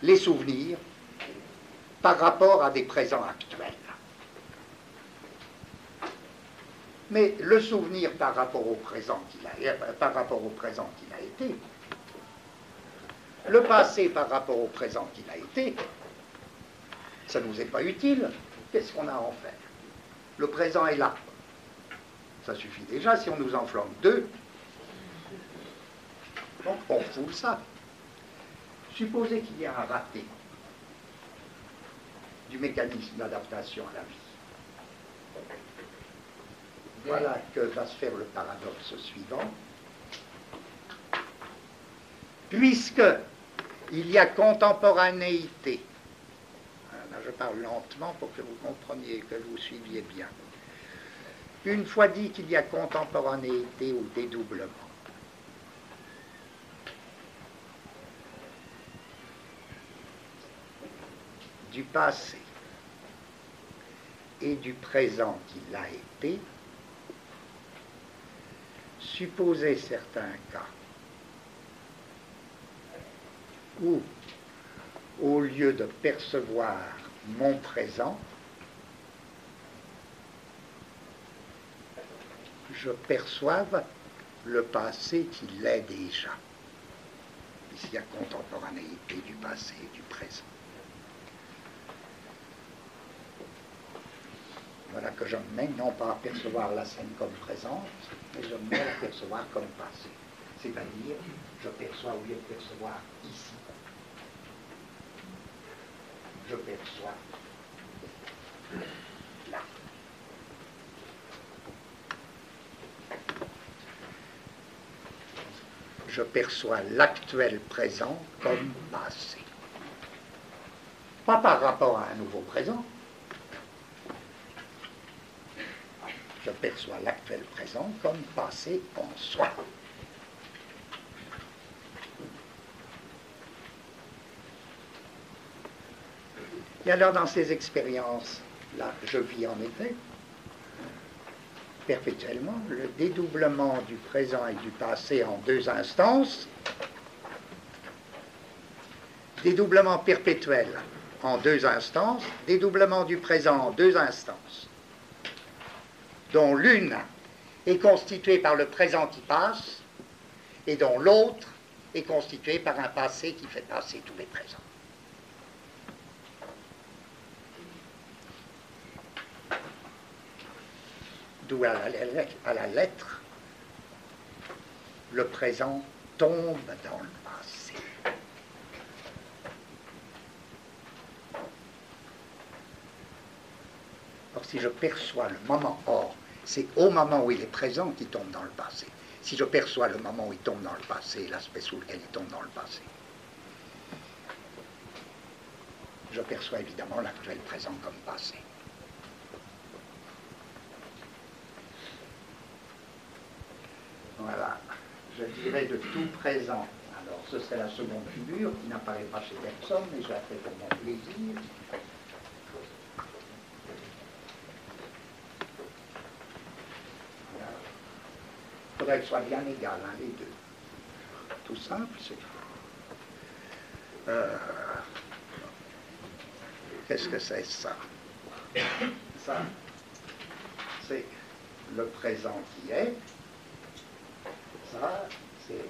les souvenirs par rapport à des présents actuels. Mais le souvenir par rapport au présent qu'il a été, le passé par rapport au présent qu'il a été, ça ne nous est pas utile. Qu'est-ce qu'on a à en faire? Le présent est là. Ça suffit déjà, si on nous en flanque deux, donc on foule ça. Supposez qu'il y a un raté du mécanisme d'adaptation à la vie. Voilà que va se faire le paradoxe suivant. Puisque il y a contemporanéité, là je parle lentement pour que vous compreniez, que vous suiviez bien. Une fois dit qu'il y a contemporanéité ou dédoublement, du passé et du présent qu'il a été, supposez certains cas où, au lieu de percevoir mon présent, je perçoive le passé qui l'est déjà. Ici, il y a contemporanéité du passé et du présent. Voilà que je me mets non pas à percevoir la scène comme présente, mais je me mets à percevoir comme passé. C'est-à-dire, je perçois au lieu de percevoir ici, je perçois là. Je perçois l'actuel présent comme passé. Pas par rapport à un nouveau présent. Je perçois l'actuel présent comme passé en soi. Et alors dans ces expériences-là, je vis en effet perpétuellement le dédoublement du présent et du passé en deux instances, dédoublement perpétuel en deux instances, dédoublement du présent en deux instances, dont l'une est constituée par le présent qui passe et dont l'autre est constituée par un passé qui fait passer tous les présents. D'où à la lettre, le présent tombe dans le passé. Or, si je perçois le moment, c'est au moment où il est présent qu'il tombe dans le passé. Si je perçois le moment où il tombe dans le passé, l'aspect sous lequel il tombe dans le passé, je perçois évidemment l'actuel présent comme passé. Voilà, je dirais de tout présent. Alors, ce serait la seconde figure qui n'apparaît pas chez personne, mais je la fais pour mon plaisir. Voilà. Il faudrait que ce soit bien égal, hein, les deux. Tout simple, c'est... Qu'est-ce que c'est ça? Ça, c'est le présent qui est. Ça, c'est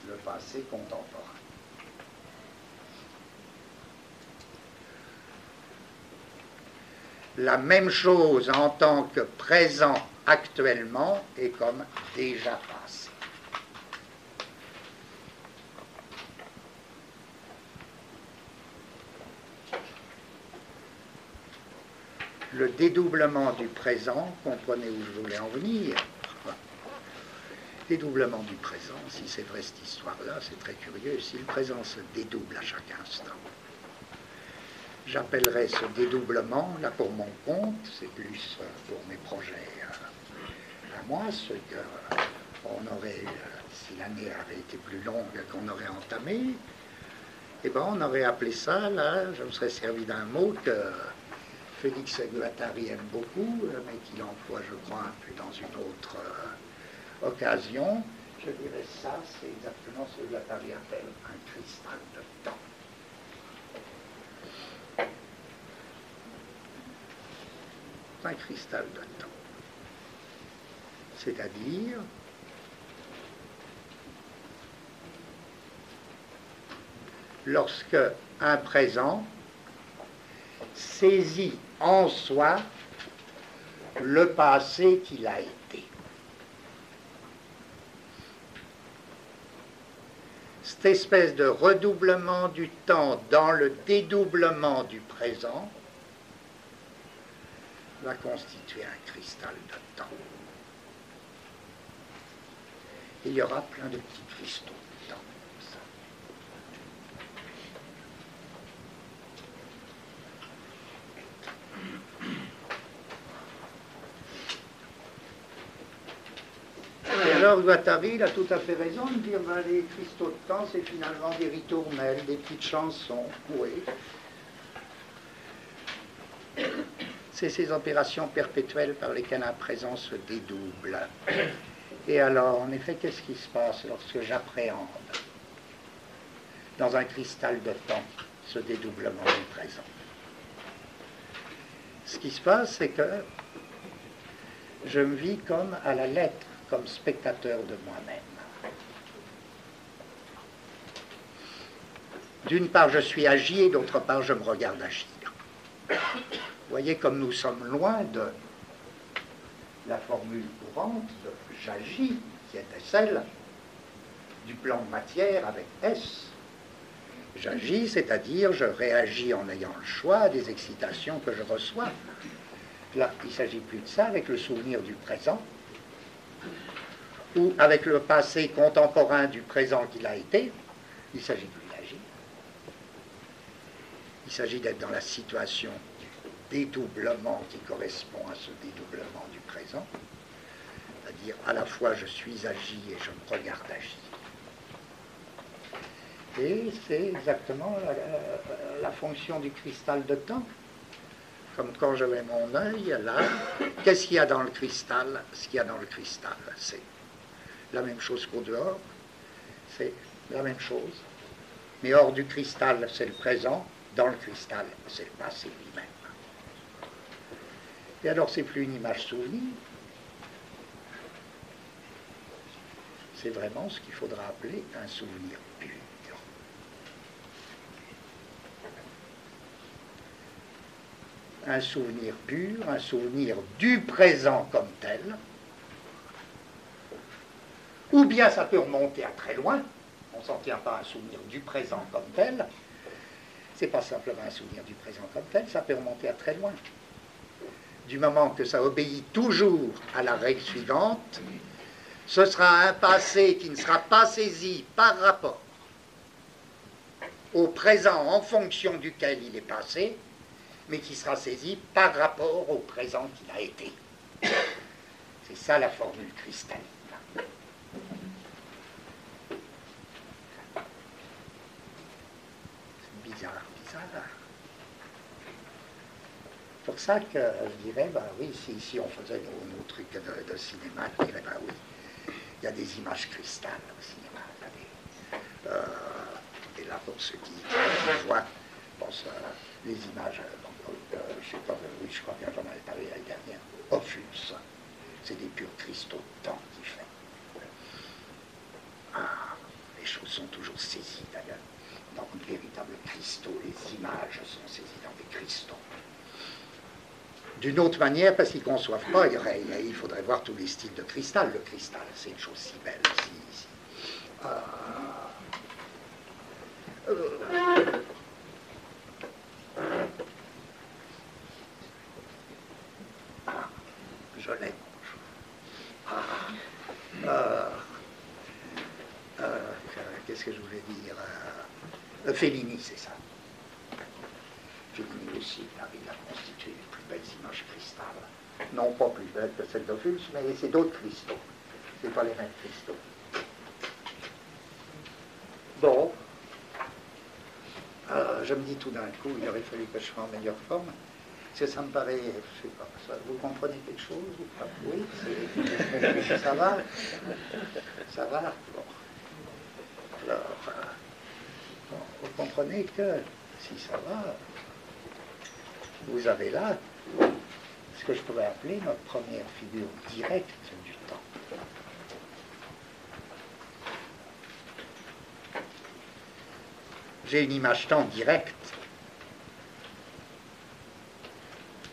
le passé contemporain. La même chose en tant que présent actuellement est comme déjà passé. Le dédoublement du présent, comprenez où je voulais en venir. Dédoublement du présent, si c'est vrai cette histoire-là, c'est très curieux. Si le présent se dédouble à chaque instant, j'appellerais ce dédoublement, là pour mon compte, c'est plus pour mes projets à moi, ce qu'on aurait, si l'année avait été plus longue qu'on aurait entamé, eh ben on aurait appelé ça, là, je me serais servi d'un mot que Félix Guattari aime beaucoup, mais qu'il emploie, je crois, un peu dans une autre occasion. Je dirais ça, c'est exactement ce que Guattari appelle un cristal de temps. Un cristal de temps. C'est-à-dire lorsque un présent saisit en soi le passé qu'il a été. Cette espèce de redoublement du temps dans le dédoublement du présent va constituer un cristal de temps. Il y aura plein de petits cristaux de temps comme ça. Et alors Guattari, il a tout à fait raison de dire ben, les cristaux de temps, c'est finalement des ritournelles, des petites chansons. Oui. C'est ces opérations perpétuelles par lesquelles un présent se dédouble. Et alors, en effet, qu'est-ce qui se passe lorsque j'appréhende dans un cristal de temps ce dédoublement du présent? Ce qui se passe, c'est que je me vis comme à la lettre, comme spectateur de moi-même. D'une part, je suis agi et d'autre part, je me regarde agir. Vous voyez comme nous sommes loin de la formule courante de j'agis, qui était celle du plan matière avec S. J'agis, c'est-à-dire je réagis en ayant le choix des excitations que je reçois. Là, il ne s'agit plus de ça avec le souvenir du présent, ou avec le passé contemporain du présent qu'il a été, il ne s'agit plus d'agir. Il s'agit d'être dans la situation du dédoublement qui correspond à ce dédoublement du présent, c'est-à-dire à la fois je suis agi et je me regarde agir. Et c'est exactement la fonction du cristal de temps. Comme quand je mets mon œil là, qu'est-ce qu'il y a dans le cristal? Ce qu'il y a dans le cristal, c'est la même chose qu'au dehors, c'est la même chose. Mais hors du cristal, c'est le présent, dans le cristal, c'est le passé lui-même. Et alors, c'est plus une image souvenir, c'est vraiment ce qu'il faudra appeler un souvenir pur. Un souvenir pur, un souvenir du présent comme tel, ou bien ça peut remonter à très loin, on ne s'en tient pas à un souvenir du présent comme tel, c'est pas simplement un souvenir du présent comme tel, ça peut remonter à très loin. Du moment que ça obéit toujours à la règle suivante, ce sera un passé qui ne sera pas saisi par rapport au présent en fonction duquel il est passé, mais qui sera saisi par rapport au présent qu'il a été. C'est ça la formule cristalline. C'est bizarre. C'est pour ça que je dirais, ben oui, si on faisait nos trucs de cinéma, je dirais, ben oui, il y a des images cristalles au cinéma. Et là, pour ceux qui voient, je pense, les images, je sais pas, oui, je crois bien j'en avais parlé l'année dernière, Ophuls, c'est des purs cristaux de temps qu'il fait. Ah, les choses sont toujours saisies d'ailleurs. Dans de véritables cristaux, les images sont saisies dans des cristaux. D'une autre manière, parce qu'ils ne conçoivent pas, il faudrait voir tous les styles de cristal. Le cristal, c'est une chose si belle. Je l'ai. Qu'est-ce que je voulais dire Fellini, c'est ça. Fellini aussi arrive à constituer les plus belles images cristalles. Non pas plus belles que celles d'Ophuls, mais c'est d'autres cristaux. Ce n'est pas les mêmes cristaux. Bon. Je me dis tout d'un coup, il aurait fallu que je sois en meilleure forme. Parce que ça me paraît, je sais pas, vous comprenez quelque chose ou pas? Oui, ça va? Ça va? Bon. Alors, bon, vous comprenez que, si ça va, vous avez là ce que je pourrais appeler notre première figure directe du temps. J'ai une image temps directe.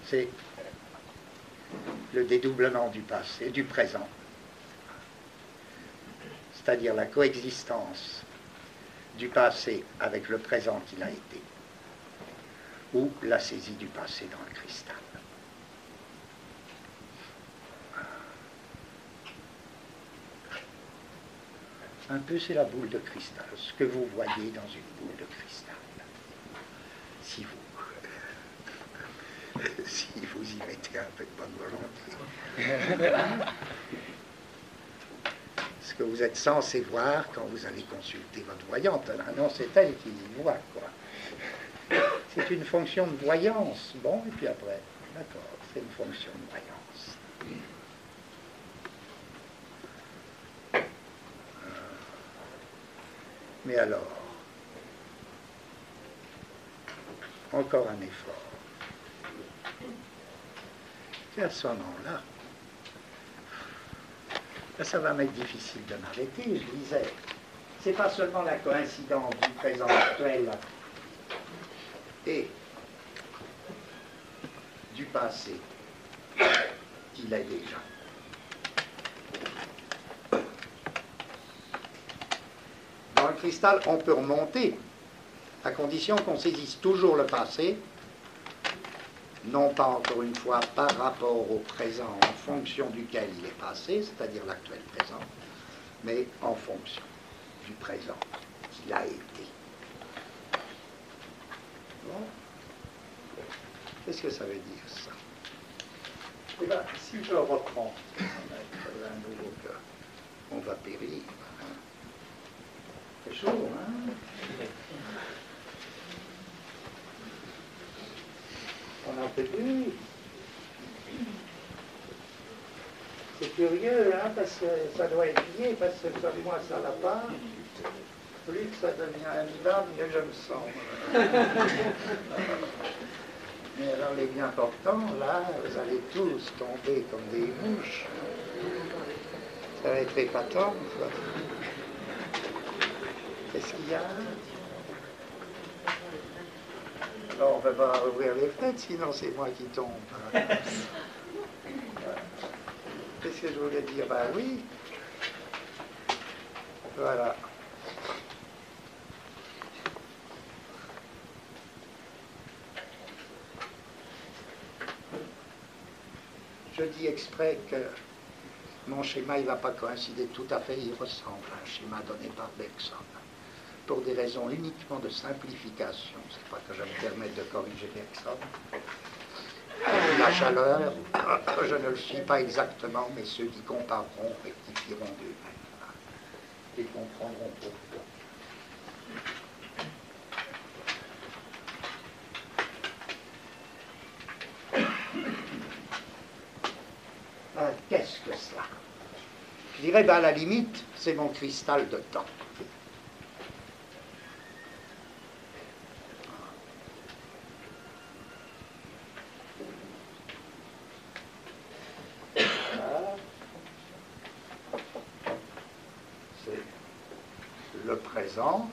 C'est le dédoublement du passé, du présent. C'est-à-dire la coexistence du passé avec le présent qu'il a été, ou la saisie du passé dans le cristal. Un peu, c'est la boule de cristal, ce que vous voyez dans une boule de cristal. Si vous y mettez un peu de bonne volonté. Ce que vous êtes censé voir quand vous allez consulter votre voyante. Là, non, c'est elle qui y voit, quoi. C'est une fonction de voyance. Bon, et puis après, d'accord, c'est une fonction de voyance. Mais alors, encore un effort. Et à ce moment-là, ça va m'être difficile de m'arrêter. Je disais, c'est pas seulement la coïncidence du présent actuel et du passé qu'il est déjà. Dans le cristal, on peut remonter, à condition qu'on saisisse toujours le passé non pas encore une fois par rapport au présent en fonction duquel il est passé, c'est-à-dire l'actuel présent, mais en fonction du présent qu'il a été. Bon. Qu'est-ce que ça veut dire, ça? Eh bien, si je reprends un nouveau cœur, on va périr. C'est chaud, hein? On en fait plus. C'est curieux, hein, parce que ça doit être lié, parce que comme moi ça va pas, plus que ça devient évident, mieux je me sens. Mais alors les bien portants, là, vous allez tous tomber comme des mouches. Ça va être épatant, quoi. Qu'est-ce qu'il y a? Alors on ne peut pas ouvrir les fenêtres, sinon c'est moi qui tombe. Qu'est-ce que je voulais dire? Ben oui. Voilà. Je dis exprès que mon schéma il ne va pas coïncider tout à fait, il ressemble à un schéma donné par Bergson. Pour des raisons uniquement de simplification, c'est pas que je me permette de corriger Bergson. La chaleur, je ne le suis pas exactement, mais ceux qui compareront rectifieront d'eux-mêmes. Ils comprendront pourquoi. Qu'est-ce que cela? Je dirais, ben, à la limite, c'est mon cristal de temps. C'est le présent.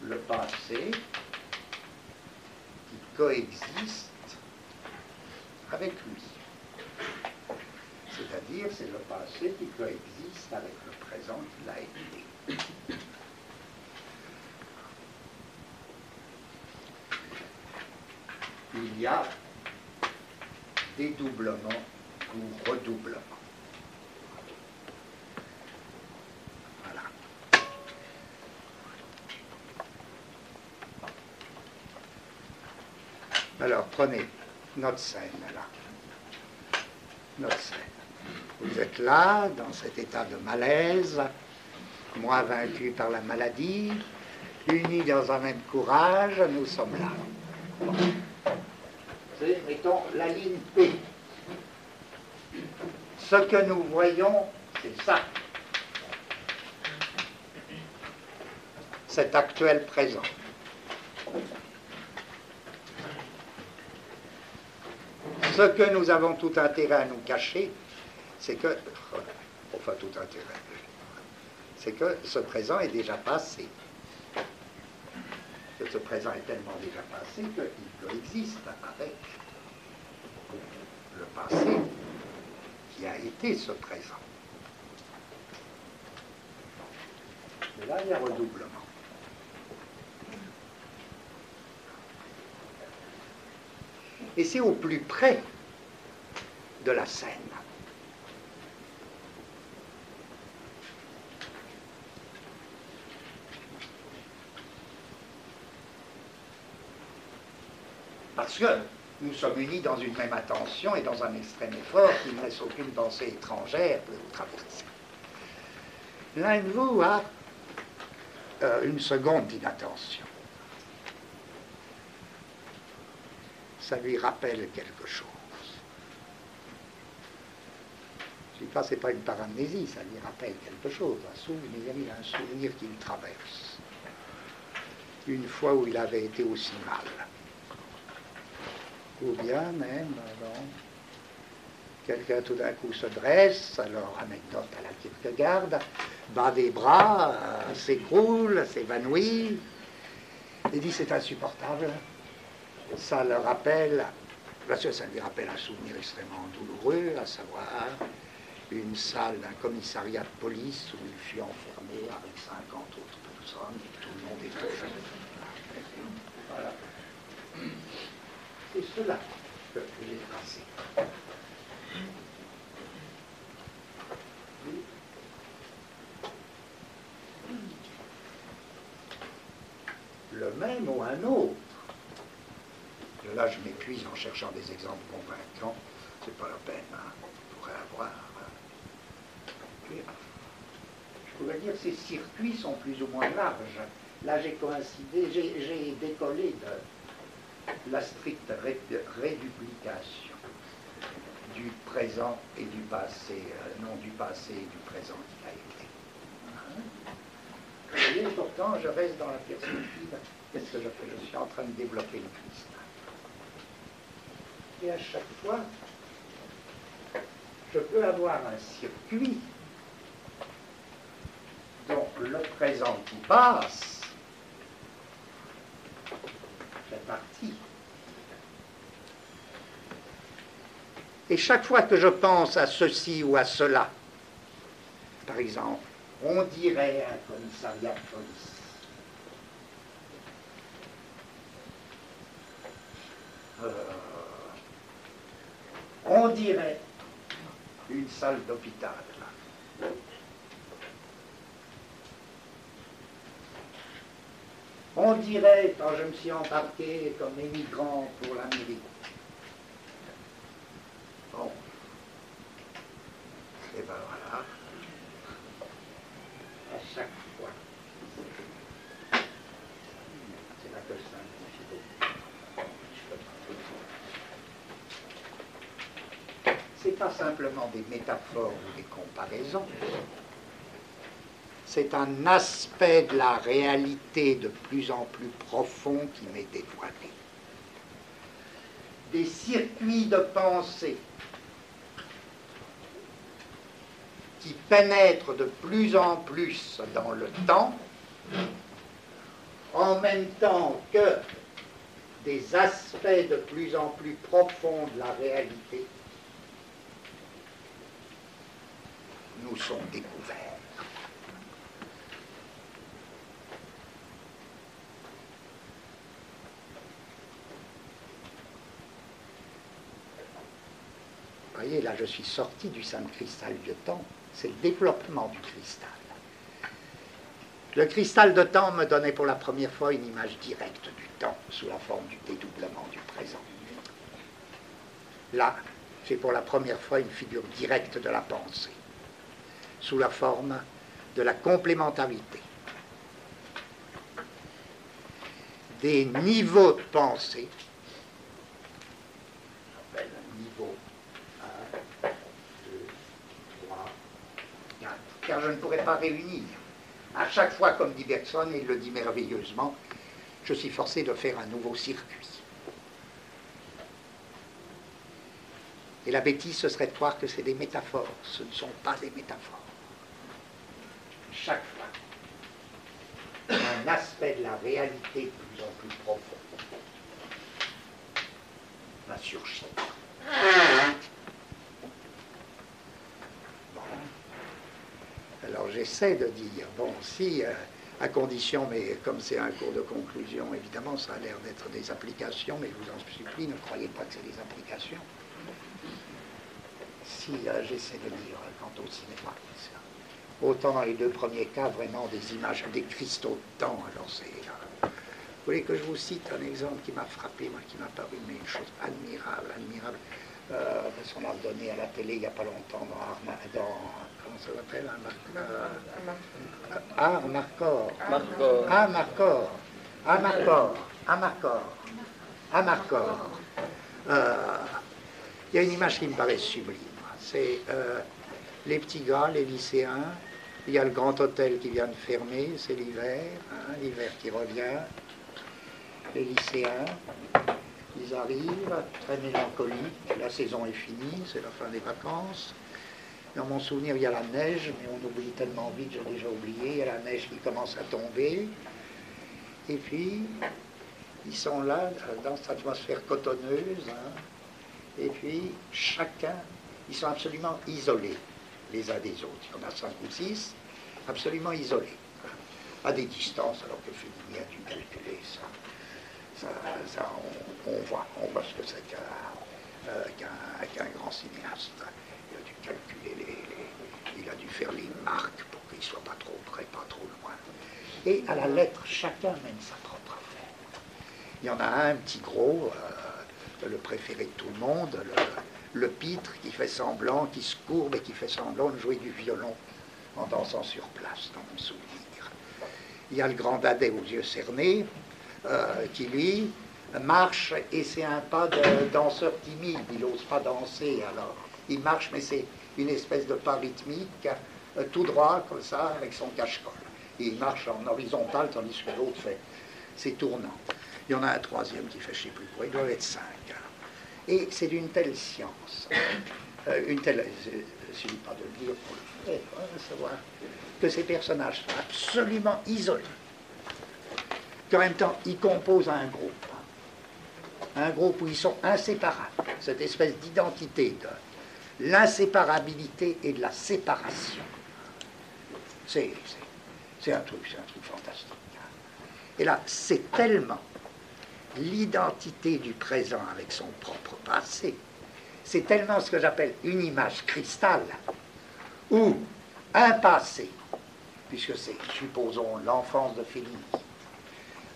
Le passé qui coexiste avec lui. C'est-à-dire, c'est le passé qui coexiste avec le présent qu'il a été. Il y a dédoublement ou redoublement. Voilà. Alors, prenez notre scène, là. Notre scène. Vous êtes là, dans cet état de malaise, moi vaincu par la maladie, unis dans un même courage, nous sommes là. Bon. C'est, mettons, la ligne P. Ce que nous voyons, c'est ça. Cet actuel présent. Ce que nous avons tout intérêt à nous cacher, c'est que, enfin tout intérêt, c'est que ce présent est déjà passé. Que ce présent est tellement déjà passé qu'il coexiste avec le passé qui a été ce présent. Et là, il y a redoublement. Et c'est au plus près de la scène. Parce que nous sommes unis dans une même attention et dans un extrême effort qui ne laisse aucune pensée étrangère de vous traverser. L'un de vous a une seconde d'inattention. Ça lui rappelle quelque chose. Je ne dis pas que ce n'est pas une paramnésie, ça lui rappelle quelque chose, un souvenir, il a un souvenir qui le traverse. Une fois où il avait été aussi mal. Ou bien même, quelqu'un tout d'un coup se dresse, alors anecdote à la Kierkegaard, bat des bras, s'écroule, s'évanouit, et dit c'est insupportable. Ça le rappelle, parce que ça lui rappelle un souvenir extrêmement douloureux, à savoir une salle d'un commissariat de police où il fut enfermé avec 50 autres personnes, et tout le monde est touché. Voilà. C'est cela que j'ai tracé. Le même ou un autre. Là, je m'épuise en cherchant des exemples convaincants. C'est pas la peine, hein. On pourrait avoir. Je pourrais dire que ces circuits sont plus ou moins larges. Là, j'ai coïncidé, j'ai décollé de la stricte réduplication du présent et du passé, non du passé et du présent qui a été. Vous voyez, pourtant, je reste dans la perspective. Qu'est-ce que je fais? Je suis en train de développer le cristal. Et à chaque fois, je peux avoir un circuit dont le présent qui passe fait partie. Et chaque fois que je pense à ceci ou à cela, par exemple, on dirait un commissariat de police. On dirait une salle d'hôpital. On dirait, quand je me suis embarqué comme émigrant pour l'Amérique. Bon. Et ben voilà. À chaque fois. C'est là que je simplifie. C'est pas simplement des métaphores ou des comparaisons. C'est un aspect de la réalité de plus en plus profond qui m'est dévoilé. Des circuits de pensée qui pénètrent de plus en plus dans le temps, en même temps que des aspects de plus en plus profonds de la réalité nous sont découverts. Vous voyez, là, je suis sorti du simple cristal de temps. C'est le développement du cristal. Le cristal de temps me donnait pour la première fois une image directe du temps, sous la forme du dédoublement du présent. Là, c'est pour la première fois une figure directe de la pensée, sous la forme de la complémentarité. Des niveaux de pensée, car je ne pourrais pas réunir. À chaque fois, comme dit Bergson, et il le dit merveilleusement, je suis forcé de faire un nouveau circuit. Et la bêtise, ce serait de croire que c'est des métaphores. Ce ne sont pas des métaphores. Chaque fois, un aspect de la réalité de plus en plus profond va surgir. Alors j'essaie de dire, bon, si, à condition, mais comme c'est un cours de conclusion, évidemment, ça a l'air d'être des applications, mais je vous en supplie, ne croyez pas que c'est des applications. Si j'essaie de dire, quant au cinéma, autant dans les deux premiers cas, vraiment des images, des cristaux de temps, alors c'est... vous voulez que je vous cite un exemple qui m'a frappé, moi, qui m'a paru mais une chose admirable, admirable, parce qu'on l'a donné à la télé il n'y a pas longtemps dans comment ça s'appelle, Amarcord. Il y a une image qui me paraît sublime. C'est les petits gars, les lycéens. Il y a le grand hôtel qui vient de fermer, c'est l'hiver, hein, l'hiver qui revient. Les lycéens, ils arrivent, très mélancoliques. La saison est finie, c'est la fin des vacances. Dans mon souvenir, il y a la neige, mais on oublie tellement vite, j'ai déjà oublié. Il y a la neige qui commence à tomber. Et puis, ils sont là, dans cette atmosphère cotonneuse. Hein, et puis, chacun, ils sont absolument isolés. les uns des autres. Il y en a 5 ou 6, absolument isolés, à des distances, alors que Fellini a dû calculer ça. On voit ce que c'est qu'un grand cinéaste. Il a dû calculer il a dû faire les marques pour qu'ils ne soient pas trop près, pas trop loin. Et à la lettre, chacun mène sa propre affaire. Il y en a un petit gros, le préféré de tout le monde, le pitre qui fait semblant, qui se courbe et qui fait semblant de jouer du violon en dansant sur place, dans mon souvenir. Il y a le grand dadais aux yeux cernés, qui lui marche, et c'est un pas de danseur timide, il n'ose pas danser, alors il marche, mais c'est une espèce de pas rythmique, tout droit comme ça, avec son cache-colle. Et il marche en horizontal, tandis que l'autre fait ses tournants. Il y en a un troisième qui fait je ne sais plus quoi, il doit être 5. Et c'est d'une telle science, une telle, il ne suffit pas de le dire pour le faire, savoir que ces personnages sont absolument isolés, qu'en même temps ils composent un groupe où ils sont inséparables, cette espèce d'identité de l'inséparabilité et de la séparation. C'est un truc fantastique. Et là, c'est tellement l'identité du présent avec son propre passé, c'est tellement ce que j'appelle une image cristal, ou un passé, puisque c'est, supposons, l'enfance de Fellini.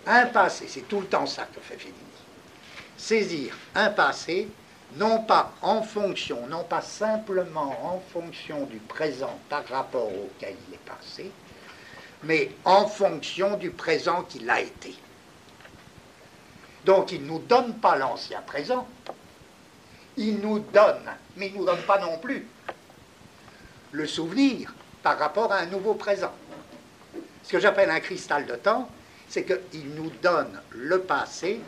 Un passé, c'est tout le temps ça que fait Fellini. Saisir un passé, non pas en fonction, non pas simplement en fonction du présent par rapport auquel il est passé, mais en fonction du présent qu'il a été. Donc il ne nous donne pas l'ancien présent, il nous donne, mais il ne nous donne pas non plus le souvenir par rapport à un nouveau présent. Ce que j'appelle un cristal de temps, c'est qu'il nous donne le passé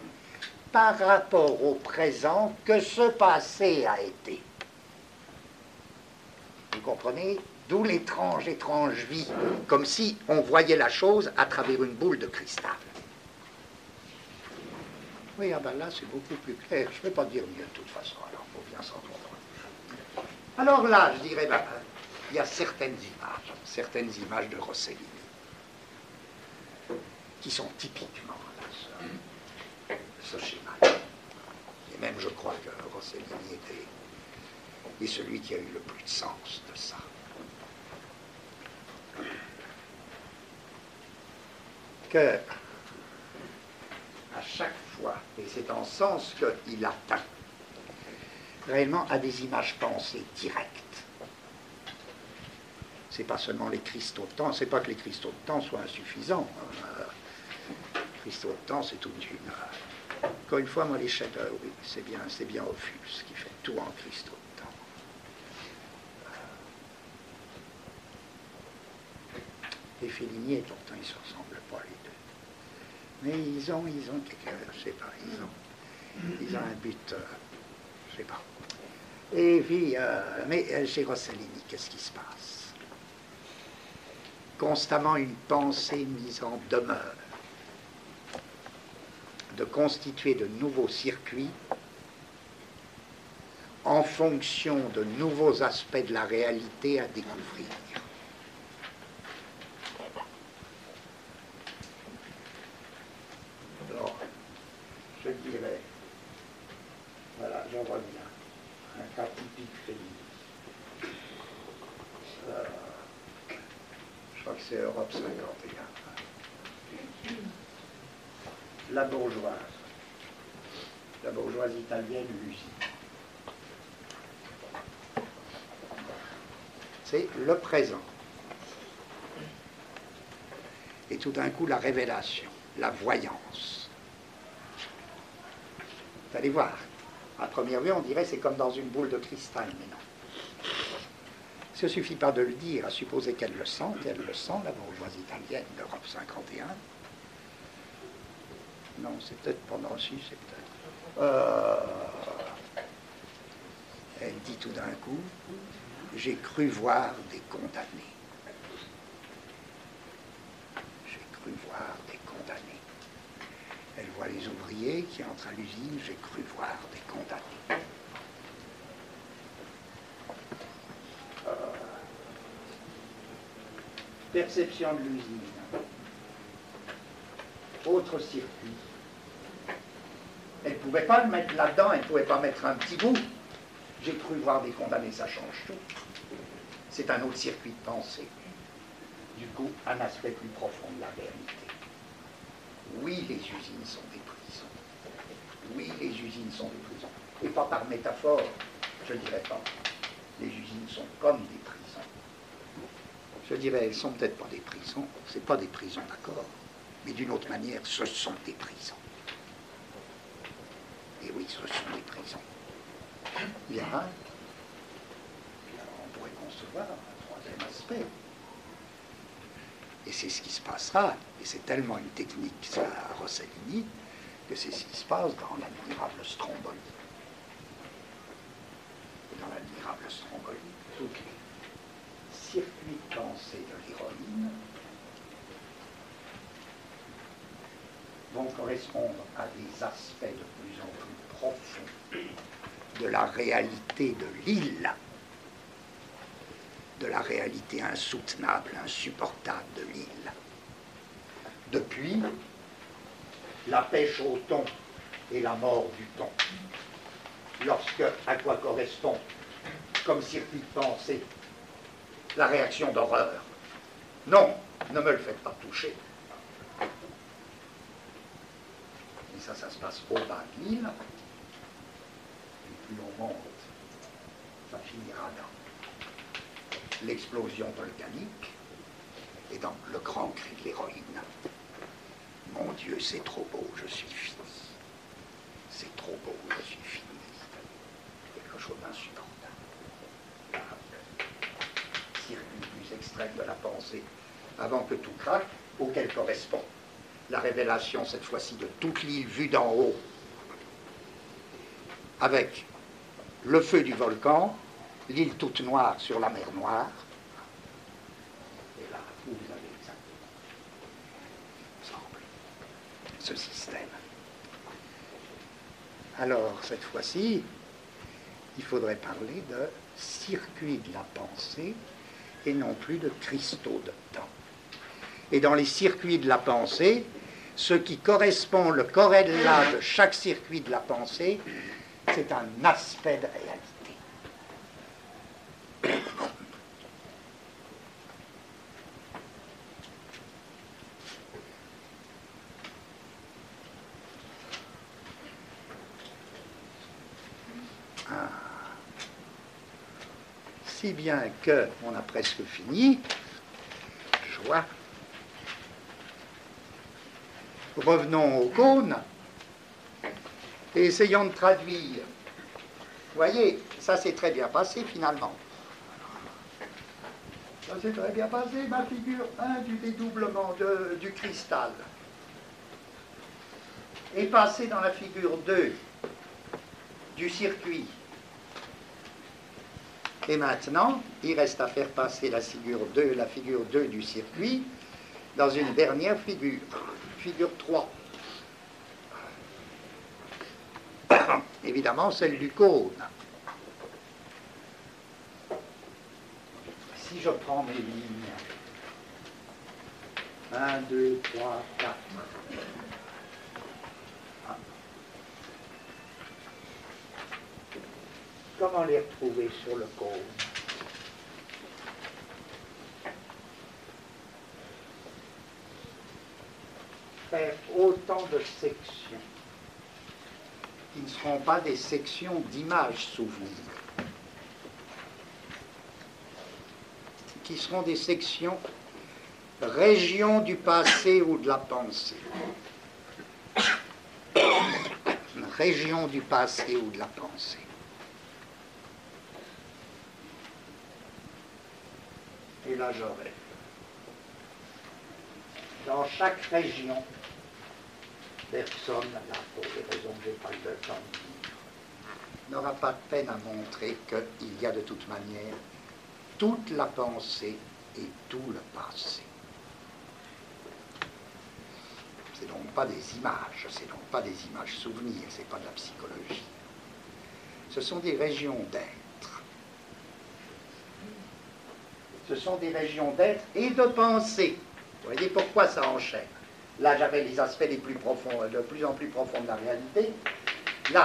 par rapport au présent que ce passé a été. Vous comprenez? D'où l'étrange vie, comme si on voyait la chose à travers une boule de cristal. Oui, ah ben là c'est beaucoup plus clair, je ne vais pas dire mieux de toute façon, alors il faut bien s'entendre. Alors là, je dirais, ben, il y a certaines images de Rossellini, qui sont typiquement là, ce schéma. Et même je crois que Rossellini est celui qui a eu le plus de sens de ça. Que à chaque fois, et c'est en sens qu'il atteint réellement à des images pensées directes. C'est pas seulement les cristaux de temps, c'est pas que les cristaux de temps soient insuffisants. Cristaux de temps, c'est toute une... Encore une fois, moi, les chefs-d'œuvre, oui, c'est bien Ophuls qui fait tout en cristaux de temps. Et Fellini, et pourtant, ils ne se ressemblent pas les deux. Mais ils ont quelque... Je sais pas, ils ont un but... je sais pas. Et puis, mais chez Rossellini, qu'est-ce qui se passe? Constamment une pensée mise en demeure, de constituer de nouveaux circuits en fonction de nouveaux aspects de la réalité à découvrir. Alors, je dirais, voilà, j'en reviens, un cas typique Fellini. Je crois que c'est Europe 51. La bourgeoise italienne, Lucie. C'est le présent. Et tout d'un coup, la révélation, la voyance. Vous allez voir, à première vue, on dirait que c'est comme dans une boule de cristal, mais non. Il ne suffit pas de le dire, à supposer qu'elle le sente, et elle le sent, la bourgeoise italienne d'Europe 51. Non, c'est peut-être pendant si, c'est peut-être. Elle dit tout d'un coup, j'ai cru voir des condamnés. J'ai cru voir des condamnés. Elle voit les ouvriers qui entrent à l'usine, j'ai cru voir des condamnés. Perception de l'usine. Autre circuit. Elle ne pouvait pas le mettre là-dedans, elle ne pouvait pas mettre un petit bout. J'ai cru voir des condamnés, ça change tout. C'est un autre circuit de pensée. Du coup, un aspect plus profond de la réalité. Oui, les usines sont des prisons. Oui, les usines sont des prisons. Et pas par métaphore, je ne dirais pas. Les usines sont comme des prisons. Je dirais, elles ne sont peut-être pas des prisons. Ce n'est pas des prisons, d'accord. Mais d'une autre manière, ce sont des prisons. Et oui, ce sont des prisons. Bien, on pourrait concevoir un troisième aspect. Et c'est ce qui se passera, et c'est tellement une technique, ça, Rossellini, que c'est ce qui se passe dans l'admirable Stromboli. Et dans l'admirable Stromboli, tous les circuits de pensée de l'héroïne vont correspondre à des aspects de plus en plus profonds de la réalité de l'île, de la réalité insoutenable, insupportable de l'île. Depuis la pêche au thon et la mort du thon, lorsque, à quoi correspond, comme circuit de pensée, la réaction d'horreur. Non, ne me le faites pas toucher. Et ça se passe au bas de l'île. Et plus on monte, ça finira dans l'explosion volcanique et dans le grand cri de l'héroïne. Mon Dieu, c'est trop beau, je suis fini. C'est trop beau, je suis fini. Quelque chose d'insupportable. Circuit plus extrême de la pensée, avant que tout craque, auquel correspond la révélation, cette fois-ci, de toute l'île vue d'en haut, avec le feu du volcan, l'île toute noire sur la mer Noire. Et là, vous avez exactement, semble, ce système. Alors, cette fois-ci, il faudrait parler de circuit de la pensée et non plus de cristaux de temps. Et dans les circuits de la pensée, ce qui correspond, le corrélat de chaque circuit de la pensée, c'est un aspect de réalité. Si bien qu'on a presque fini, joie. Revenons au cône et essayons de traduire. Vous voyez, ça s'est très bien passé finalement. Ça s'est très bien passé, ma figure 1 du dédoublement du cristal est passée dans la figure 2 du circuit. Et maintenant, il reste à faire passer la figure 2 du circuit dans une dernière figure, figure 3. Évidemment, celle du cône. Si je prends mes lignes, 1, 2, 3, 4. Comment les retrouver sur le cône? Faire autant de sections qui ne seront pas des sections d'images souvenirs, qui seront des sections régions du passé ou de la pensée. Région du passé ou de la pensée. Et là, j'aurai dans chaque région, personne, là, pour des raisons que je n'ai pas le temps de dire, n'aura pas de peine à montrer qu'il y a de toute manière toute la pensée et tout le passé. C'est donc pas des images, c'est donc pas des images souvenirs, c'est pas de la psychologie. Ce sont des régions d'être. ce sont des régions d'être et de pensée. Vous voyez pourquoi ça enchaîne. Là, j'avais les aspects les plus profonds, de plus en plus profonds de la réalité. Là,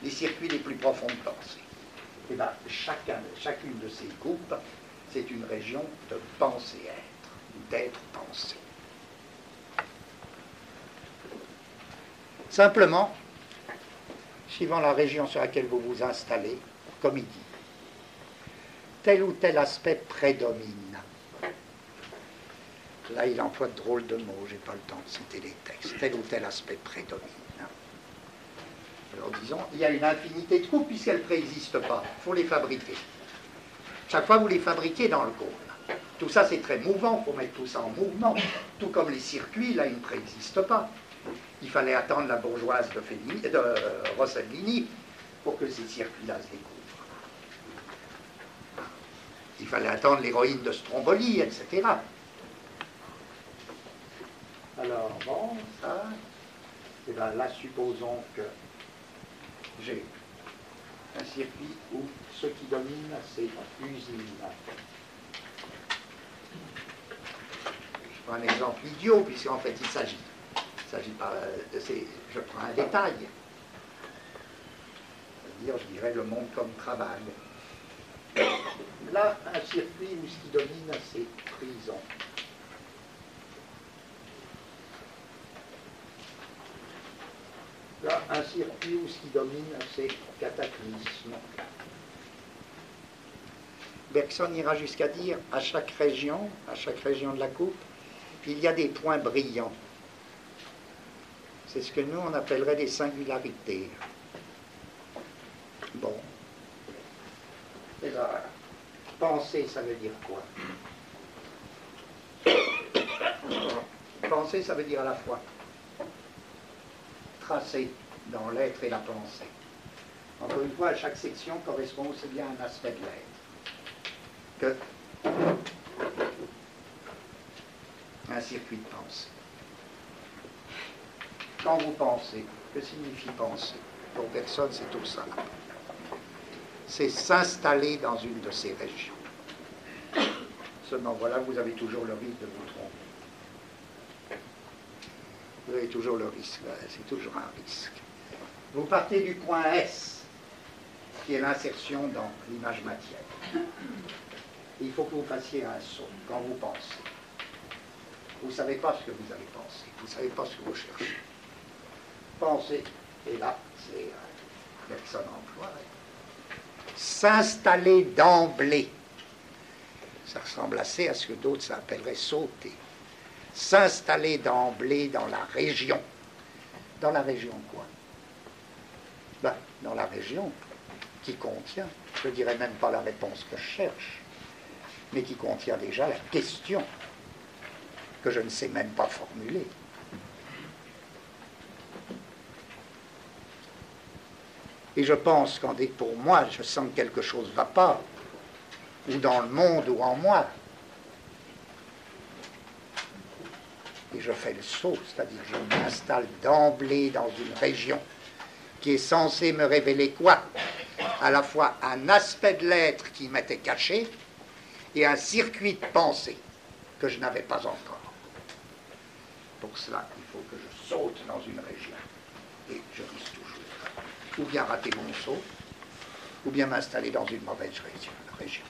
les circuits les plus profonds de pensée. Et bien, chacune de ces coupes, c'est une région de pensée-être, ou d'être-pensée. Simplement, suivant la région sur laquelle vous vous installez, comme il dit, tel ou tel aspect prédomine. Là, il emploie de drôles de mots, je n'ai pas le temps de citer les textes. Tel ou tel aspect prédomine. Alors disons, il y a une infinité de coupes puisqu'elles ne préexistent pas. Il faut les fabriquer. Chaque fois, vous les fabriquez dans le cône. Tout ça, c'est très mouvant, il faut mettre tout ça en mouvement. Tout comme les circuits, là, ils ne préexistent pas. Il fallait attendre la bourgeoise de Rossellini pour que ces circuits-là se découvrent. Il fallait attendre l'héroïne de Stromboli, etc. Alors, bon, ça, et bien là, supposons que j'ai un circuit où ce qui domine, c'est usine. Je prends un exemple idiot, puisqu'en fait, il s'agit pas, je prends un détail. C'est-à-dire, je dirais, le monde comme travail. Là, un circuit où ce qui domine, c'est prison. Là, un circuit où ce qui domine, c'est cataclysme. Bergson ira jusqu'à dire, à chaque région de la coupe, il y a des points brillants. C'est ce que nous, on appellerait des singularités. Bon. Et là, penser, ça veut dire quoi? Penser, ça veut dire à la fois tracer dans l'être et la pensée. Encore une fois, chaque section correspond aussi bien à un aspect de l'être que un circuit de pensée. Quand vous pensez, que signifie penser? Pour personne, c'est tout ça. C'est s'installer dans une de ces régions. Seulement, voilà, vous avez toujours le risque de vous tromper. Vous avez toujours le risque, c'est toujours un risque. Vous partez du point S, qui est l'insertion dans l'image matière. Il faut que vous fassiez un saut quand vous pensez. Vous ne savez pas ce que vous avez pensé, vous ne savez pas ce que vous cherchez. Pensez, et là, c'est Bergson emploie. S'installer d'emblée. Ça ressemble assez à ce que d'autres appelleraient sauter. S'installer d'emblée dans la région. Dans la région quoi? Ben, dans la région qui contient, je ne dirais même pas la réponse que je cherche, mais qui contient déjà la question que je ne sais même pas formuler. Et je pense qu'en dès que pour moi, je sens que quelque chose ne va pas, ou dans le monde ou en moi, et je fais le saut, c'est-à-dire que je m'installe d'emblée dans une région qui est censée me révéler quoi? À la fois un aspect de l'être qui m'était caché et un circuit de pensée que je n'avais pas encore. Pour cela, il faut que je saute dans une région. Et je risque toujours ou bien rater mon saut, ou bien m'installer dans une mauvaise région.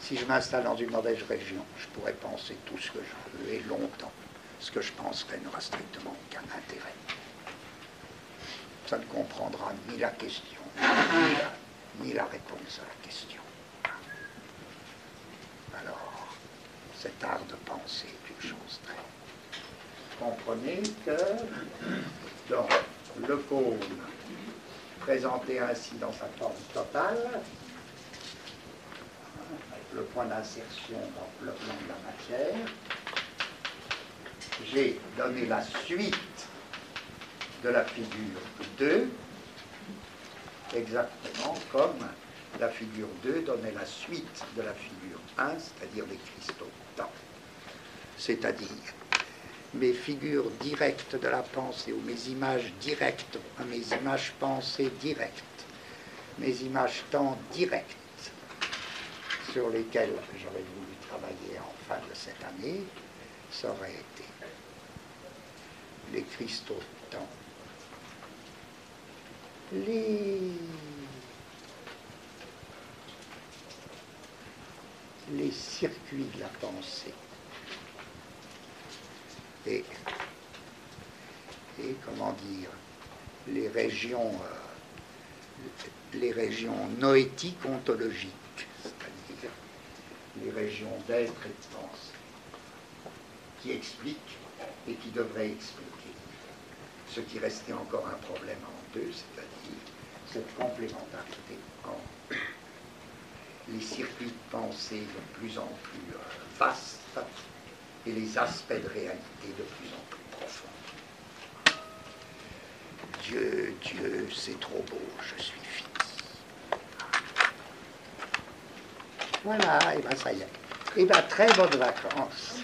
Si je m'installe dans une mauvaise région, je pourrais penser tout ce que je veux et longtemps. Ce que je penserai n'aura strictement aucun intérêt. Ça ne comprendra ni la question, ni la réponse à la question. Alors, cet art de penser est une chose très... Comprenez que dans le cône présenté ainsi dans sa forme totale, avec le point d'insertion dans le plan de la matière, j'ai donné la suite de la figure 2, exactement comme la figure 2 donnait la suite de la figure 1, c'est-à-dire les cristaux de temps. C'est-à-dire mes figures directes de la pensée, ou mes images directes, mes images pensées directes, mes images temps directes, sur lesquels j'aurais voulu travailler en fin de cette année, ça aurait été les cristaux de temps, les circuits de la pensée et comment dire, les régions noétiques ontologiques, c'est-à-dire les régions d'être et de pensée, qui expliquent et qui devraient expliquer ce qui restait encore un problème en eux, c'est-à-dire cette complémentarité entre les circuits de pensée de plus en plus vastes et les aspects de réalité de plus en plus profonds. Dieu, Dieu, c'est trop beau, je suis fini. Voilà, et bien ça y est. Et bien très bonnes vacances.